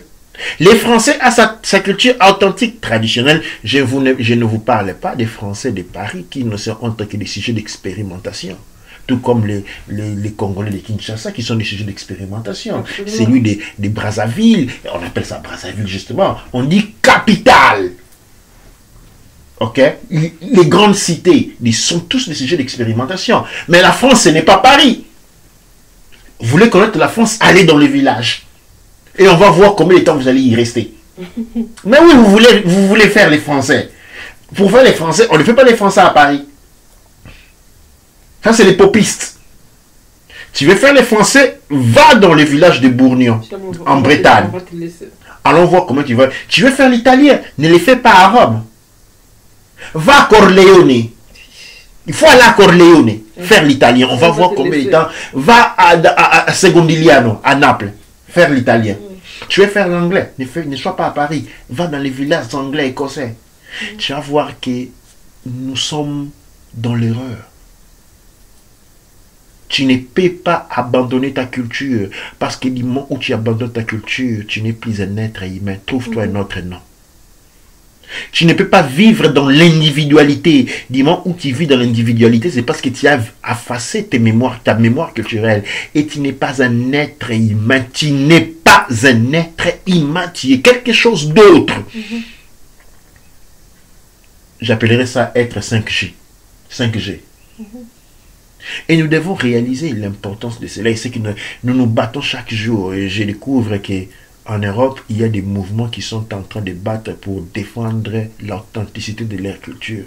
Les Français a sa culture authentique, traditionnelle. Je ne vous parle pas des Français de Paris qui ne sont autres que des sujets d'expérimentation. Tout comme les Congolais de Kinshasa qui sont des sujets d'expérimentation. Celui de Brazzaville, on appelle ça Brazzaville justement, on dit capitale. Ok? Les grandes cités, ils sont tous des sujets d'expérimentation. Mais la France, ce n'est pas Paris. Vous voulez connaître la France, allez dans les villages. Et on va voir combien de temps vous allez y rester. Mais oui, vous voulez faire les Français. Pour faire les Français, on ne fait pas les Français à Paris. Ça, c'est les popistes. Tu veux faire les Français, va dans les villages de Bourgnon, en Bretagne. Allons voir comment tu vas. Tu veux faire l'Italien, ne les fais pas à Rome. Va à Corleone. Il faut aller à Corleone, faire l'Italien. On va voir combien de temps. Va à Secondigliano, à Naples, faire l'Italien. Tu veux faire l'anglais, ne sois pas à Paris. Va dans les villages anglais, écossais. Tu vas voir que nous sommes dans l'erreur. Tu ne peux pas abandonner ta culture. Parce que du moment où tu abandonnes ta culture, tu n'es plus un être humain. Trouve-toi un autre nom. Tu ne peux pas vivre dans l'individualité. Du moment où tu vis dans l'individualité, c'est parce que tu as effacé ta mémoire culturelle. Et tu n'es pas un être humain. Tu n'es pas un être humain. Tu es quelque chose d'autre. J'appellerais ça être 5G. 5G. Et nous devons réaliser l'importance de cela. Et c'est que nous nous battons chaque jour. Et je découvre qu'en Europe, il y a des mouvements qui sont en train de battre pour défendre l'authenticité de leur culture.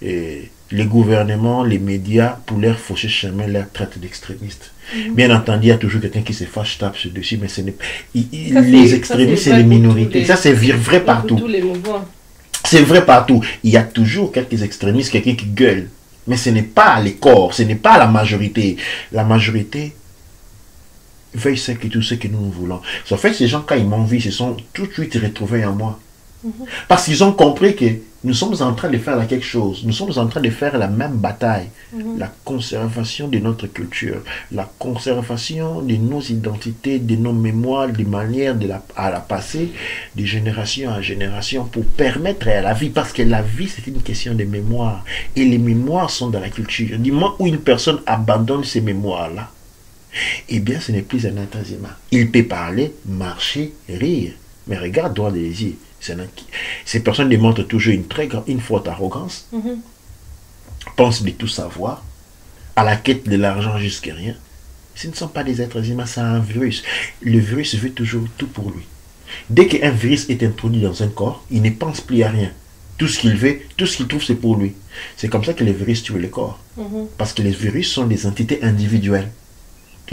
Et les gouvernements, les médias, pour leur faucher chemin, leur traite d'extrémistes. Bien entendu, il y a toujours quelqu'un qui se fâche, tape sur dessus, mais ce n'est les extrémistes, c'est les minorités. Ça, c'est vrai partout. C'est vrai partout. Il y a toujours quelques extrémistes, quelqu'un qui gueule. Mais ce n'est pas les corps, ce n'est pas la majorité. La majorité veille tout ce que nous voulons. En fait, ces gens, quand ils m'ont vu, ils se sont tout de suite retrouvés en moi. Parce qu'ils ont compris que nous sommes en train de faire quelque chose. Nous sommes en train de faire la même bataille. La conservation de notre culture. La conservation de nos identités, de nos mémoires, des manières à la passer de génération en génération pour permettre à la vie. Parce que la vie, c'est une question de mémoire. Et les mémoires sont dans la culture. Du moment où une personne abandonne ces mémoires-là, eh bien, ce n'est plus un être humain. Il peut parler, marcher, rire. Mais regarde droit des yeux. Ces personnes démontrent toujours une forte arrogance, pensent de tout savoir, à la quête de l'argent jusqu'à rien. Ce ne sont pas des êtres humains, c'est un virus. Le virus veut toujours tout pour lui. Dès qu'un virus est introduit dans un corps, il ne pense plus à rien. Tout ce qu'il veut, tout ce qu'il trouve, c'est pour lui. C'est comme ça que les virus tuent le corps. Parce que les virus sont des entités individuelles.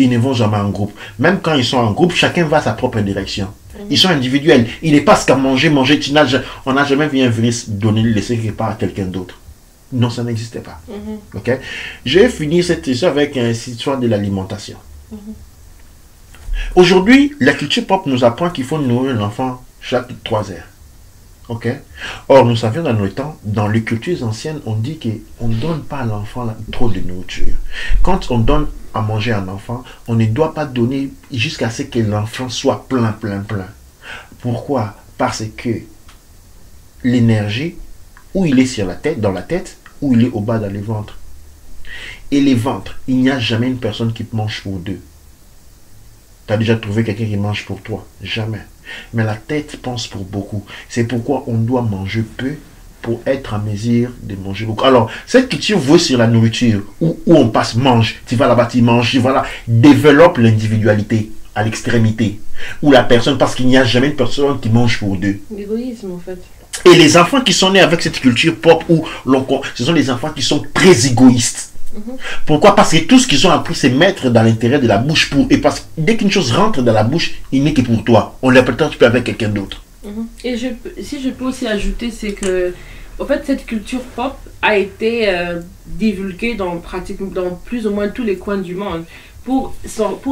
Ils ne vont jamais en groupe. Même quand ils sont en groupe, chacun va à sa propre direction. Ils sont individuels. Il n'est pas ce qu'à manger. On n'a jamais vu un virus laisser quelque part à quelqu'un d'autre. Non, ça n'existait pas. Mhm. Ok? Je vais finir cette histoire avec une histoire de l'alimentation. Mhm. Aujourd'hui, la culture pop nous apprend qu'il faut nourrir l'enfant chaque 3 heures. Ok? Or, nous savions dans le temps, dans les cultures anciennes, on dit qu'on ne donne pas à l'enfant trop de nourriture. Quand on donne à manger à un enfant, on ne doit pas donner jusqu'à ce que l'enfant soit plein. Pourquoi? Parce que l'énergie, où il est sur la tête, dans la tête, ou il est au bas dans les ventres. Et les ventres, il n'y a jamais une personne qui mange pour deux. Tu as déjà trouvé quelqu'un qui mange pour toi? Jamais. Mais la tête pense pour beaucoup. C'est pourquoi on doit manger peu pour être en mesure de manger beaucoup. Alors, cette culture veut sur la nourriture, où on passe, mange, tu vas là-bas, tu manges, tu vas là, développe l'individualité à l'extrémité. Où la personne, parce qu'il n'y a jamais une personne qui mange pour deux. L'égoïsme, en fait. Et les enfants qui sont nés avec cette culture pop, ce sont des enfants qui sont très égoïstes. Pourquoi? Parce que tout ce qu'ils ont appris, c'est mettre dans l'intérêt de la bouche pour. Et parce que dès qu'une chose rentre dans la bouche, il n'est que pour toi. On ne l'appelle plus avec quelqu'un d'autre. Et si je peux aussi ajouter, c'est que, en fait, cette culture pop a été divulguée dans plus ou moins tous les coins du monde. Pour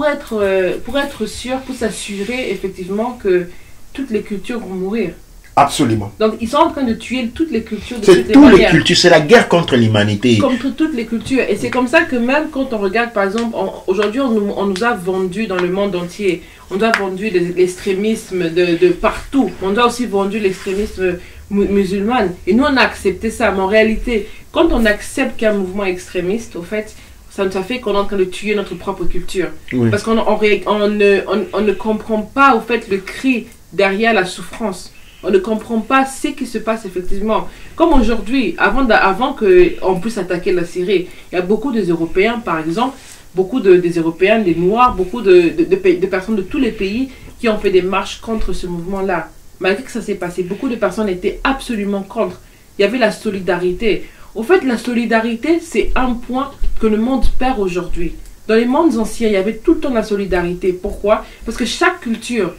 être sûr, pour s'assurer effectivement que toutes les cultures vont mourir. Absolument. Donc, ils sont en train de tuer toutes les cultures de c'est toutes les toutes les manières. cultures, c'est la guerre contre l'humanité. Contre toutes les cultures. Et c'est comme ça que même quand on regarde, par exemple, aujourd'hui, on nous a vendu dans le monde entier. On nous a vendu l'extrémisme de partout. On nous a aussi vendu l'extrémisme musulman. Et nous, on a accepté ça. Mais en réalité, quand on accepte qu'un mouvement extrémiste, au fait, ça fait qu'on est en train de tuer notre propre culture. Oui. Parce qu'on ne comprend pas, au fait, le cri derrière la souffrance. On ne comprend pas ce qui se passe effectivement. Comme aujourd'hui, avant qu'on puisse attaquer la Syrie, il y a beaucoup des Européens, par exemple, beaucoup des Européens, des Noirs, beaucoup de personnes de tous les pays qui ont fait des marches contre ce mouvement-là. Malgré que ça s'est passé, beaucoup de personnes étaient absolument contre. Il y avait la solidarité. Au fait, la solidarité, c'est un point que le monde perd aujourd'hui. Dans les mondes anciens, il y avait tout le temps la solidarité. Pourquoi? Parce que chaque culture,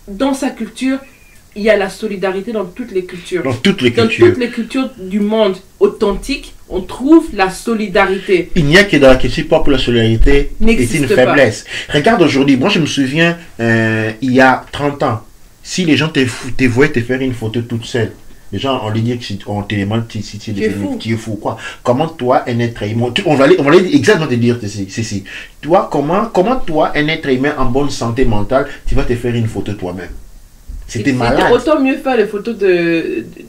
dans sa culture, il y a la solidarité dans toutes les cultures. Dans toutes les cultures. Dans toutes les cultures du monde authentique, on trouve la solidarité. Il n'y a que dans la culture pop où la solidarité est une faiblesse. Regarde aujourd'hui, moi je me souviens, il y a 30 ans, si les gens te voyaient te faire une photo toute seule, les gens on dit qu'on te demande si tu es fou. Quoi. Comment toi, un être humain, on va aller exactement te dire ceci. Toi, comment toi, un être humain en bonne santé mentale, tu vas te faire une photo toi-même? C'était malade. Autant mieux faire les photos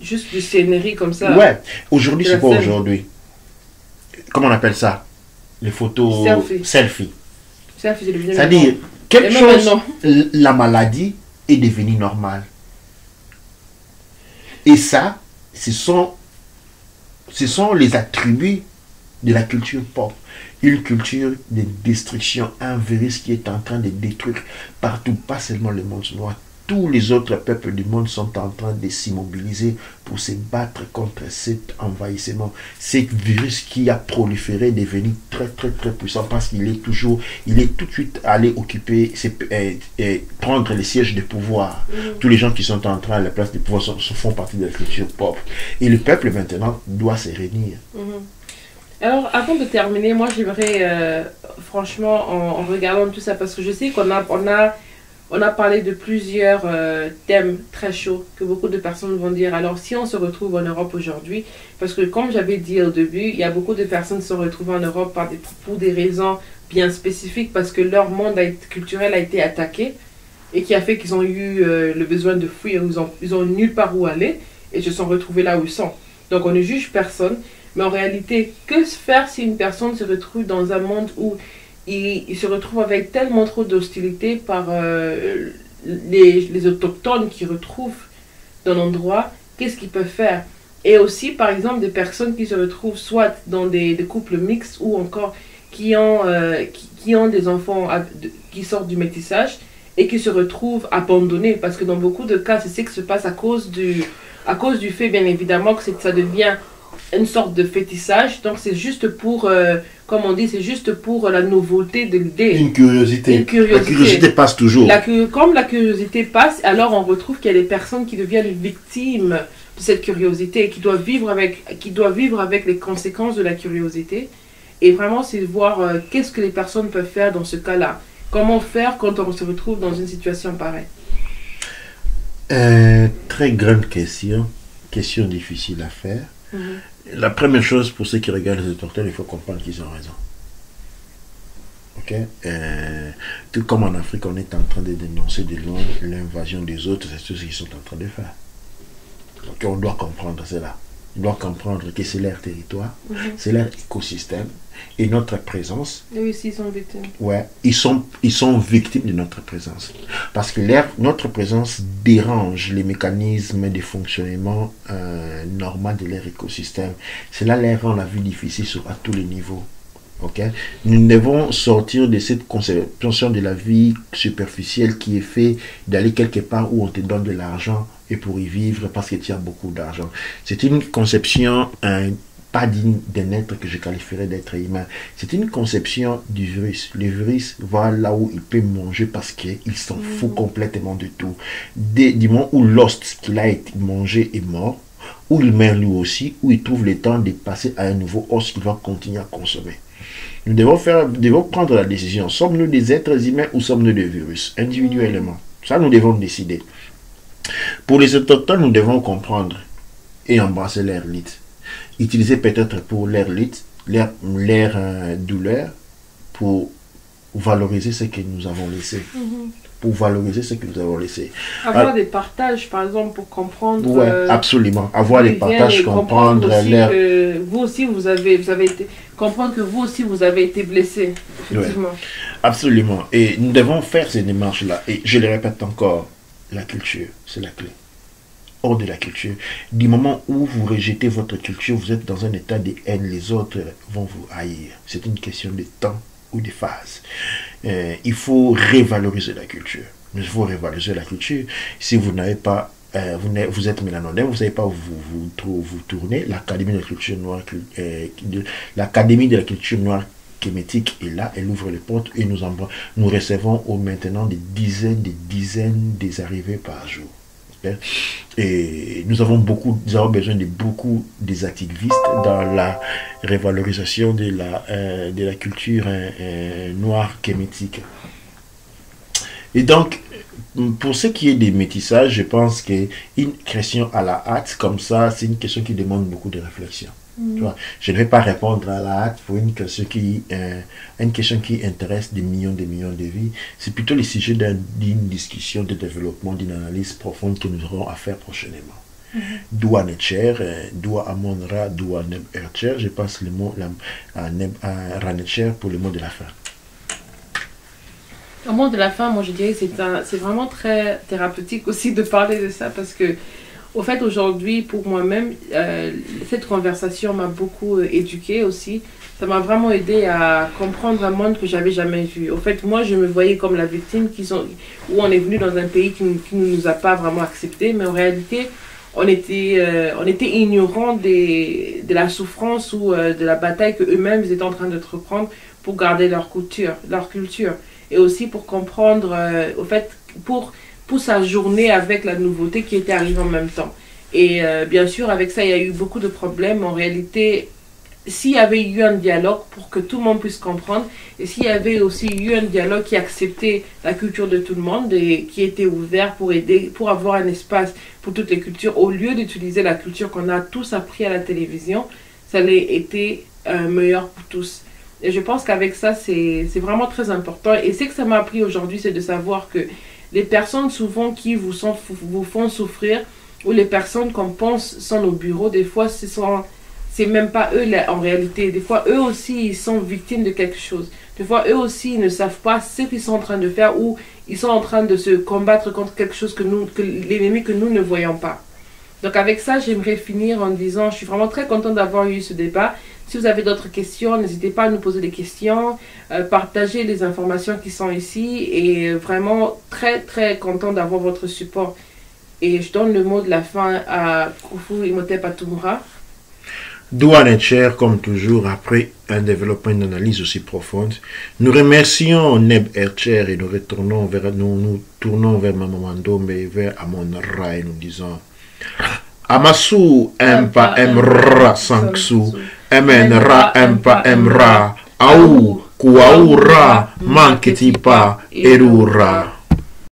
juste du scénarii comme ça. Ouais. Aujourd'hui, c'est quoi aujourd'hui? Comment on appelle ça? Les photos selfie. Selfie, c'est devenu normal. C'est-à-dire, quelque chose, la maladie est devenue normale. Et ça, ce sont les attributs de la culture pop. Une culture de destruction, un virus qui est en train de détruire partout, pas seulement le monde noir. Tous les autres peuples du monde sont en train de s'immobiliser pour se battre contre cet envahissement. Ce virus qui a proliféré est devenu très puissant parce qu'il est tout de suite allé occuper, prendre les sièges de pouvoir. Tous les gens qui sont en train à la place de pouvoir font partie de la culture pop. Et le peuple maintenant doit se réunir. Alors, avant de terminer, moi j'aimerais, franchement, en regardant tout ça, parce que je sais on a parlé de plusieurs thèmes très chauds que beaucoup de personnes vont dire. Alors, si on se retrouve en Europe aujourd'hui, parce que comme j'avais dit au début, il y a beaucoup de personnes qui se retrouvent en Europe pour des raisons bien spécifiques, parce que leur monde culturel a été attaqué et qui a fait qu'ils ont eu le besoin de fuir, ils ont nulle part où aller et se sont retrouvés là où ils sont. Donc, on ne juge personne, mais en réalité, que faire si une personne se retrouve dans un monde où il se retrouve avec tellement trop d'hostilité par les autochtones qui retrouvent dans l'endroit? Qu'est-ce qu'ils peuvent faire? Et aussi, par exemple, des personnes qui se retrouvent soit dans des couples mixtes ou encore qui ont des enfants qui sortent du métissage et qui se retrouvent abandonnés. Parce que dans beaucoup de cas, c'est ce qui se passe à cause du fait, bien évidemment, que ça devient une sorte de fétissage. Donc c'est juste pour, comme on dit, c'est juste pour la nouveauté de l'idée. Une curiosité. La curiosité passe toujours. Comme la curiosité passe, alors on retrouve qu'il y a des personnes qui deviennent victimes cette curiosité, qui doit vivre avec les conséquences de la curiosité. Et vraiment, c'est de voir qu'est-ce que les personnes peuvent faire dans ce cas-là. Comment faire quand on se retrouve dans une situation pareille. Très grande question. Question difficile à faire. La première chose, pour ceux qui regardent les autochtones, il faut comprendre qu'ils ont raison. Ok, tout comme en Afrique, on est en train de dénoncer de loin l'invasion des autres, c'est ce qu'ils sont en train de faire. Donc on doit comprendre cela. On doit comprendre que c'est leur territoire, c'est leur écosystème et notre présence. Et oui, ils sont victimes. Ouais, ils sont victimes de notre présence. Parce que notre présence dérange les mécanismes de fonctionnement normal de leur écosystème. Cela leur rend la vie difficile à tous les niveaux. Okay? Nous devons sortir de cette conception de la vie superficielle qui est fait d'aller quelque part où on te donne de l'argent et pour y vivre parce que tu as beaucoup d'argent. C'est une conception pas digne d'un être que je qualifierais d'être humain. C'est une conception du virus. Le virus va là où il peut manger parce qu'il s'en fout complètement de tout. Du moment où l'ost qu'il a été mangé est mort, où il meurt lui aussi, où il trouve le temps de passer à un nouveau os qu'il va continuer à consommer. Nous devons prendre la décision. Sommes-nous des êtres humains ou sommes-nous des virus individuellement? Ça, nous devons décider. Pour les autochtones, nous devons comprendre et embrasser leur lutte. Utiliser peut-être pour leur lutte, leur douleur, pour valoriser ce que nous avons laissé. Pour valoriser ce que nous avons laissé. Avoir des partages, par exemple, pour comprendre... Oui, absolument. Avoir des partages, comprendre leur... Vous aussi, vous avez été... Comprendre que vous aussi, vous avez été blessé, effectivement. Ouais, absolument. Et nous devons faire ces démarches-là. Et je le répète encore, la culture, c'est la clé. Hors de la culture. Du moment où vous rejetez votre culture, vous êtes dans un état de haine, les autres vont vous haïr. C'est une question de temps ou de phase. Il faut revaloriser la culture. Il faut revaloriser la culture. Si vous n'avez pas, vous êtes mélanodème, vous ne savez pas où vous tournez, l'Académie de la culture noire, l'Académie de la culture noire kémétique est là, elle ouvre les portes et nous recevons maintenant des dizaines des arrivées par jour. Et nous avons besoin de beaucoup des activistes dans la revalorisation de la culture noire kémétique. Et donc, pour ce qui est des métissages, je pense qu'une question à la hâte comme ça, c'est une question qui demande beaucoup de réflexion. Tu vois, je ne vais pas répondre à la hâte pour une question qui intéresse des millions de vies. C'est plutôt le sujet d'une discussion de développement, d'une analyse profonde que nous aurons à faire prochainement. Doua Netcher, Doua Amonra, Doua Neb Ercher, je passe le mot à Ranetcher pour le mot de la fin. Au mot de la fin, moi je dirais que c'est vraiment très thérapeutique aussi de parler de ça parce que au fait, aujourd'hui, pour moi-même, cette conversation m'a beaucoup éduquée aussi. Ça m'a vraiment aidé à comprendre un monde que j'avais jamais vu. Au fait, moi, je me voyais comme la victime où on est venu dans un pays qui ne nous a pas vraiment acceptés. Mais en réalité, on était ignorants de la souffrance ou de la bataille qu'eux-mêmes étaient en train de reprendre pour garder leur culture. Et aussi pour comprendre, au fait, pour sa journée avec la nouveauté qui était arrivée en même temps. Et bien sûr, avec ça, il y a eu beaucoup de problèmes. En réalité, s'il y avait eu un dialogue pour que tout le monde puisse comprendre, et s'il y avait aussi eu un dialogue qui acceptait la culture de tout le monde et qui était ouvert pour aider, pour avoir un espace pour toutes les cultures, au lieu d'utiliser la culture qu'on a tous appris à la télévision, ça aurait été meilleur pour tous. Et je pense qu'avec ça, c'est vraiment très important. Et ce que ça m'a appris aujourd'hui, c'est de savoir que les personnes souvent qui vous font souffrir, ou les personnes qu'on pense sont au bureau, des fois c'est même pas eux en réalité. Des fois eux aussi ils sont victimes de quelque chose. Des fois eux aussi ils ne savent pas ce qu'ils sont en train de faire ou ils sont en train de se combattre contre quelque chose que l'ennemi que nous ne voyons pas. Donc avec ça j'aimerais finir en disant je suis vraiment très contente d'avoir eu ce débat. Si vous avez d'autres questions, n'hésitez pas à nous poser des questions, partagez les informations qui sont ici et vraiment très très content d'avoir votre support. Et je donne le mot de la fin à Kufu Imhotep Atumura. Doua Netcher, comme toujours, après un développement, une analyse aussi profonde. Nous remercions Neb Ercher et nous tournons vers Maman Ndombe et vers Amon Ra et nous disons Amasu empa emra sanksu. Emenra empa emra. Au kuaura manketipa erura.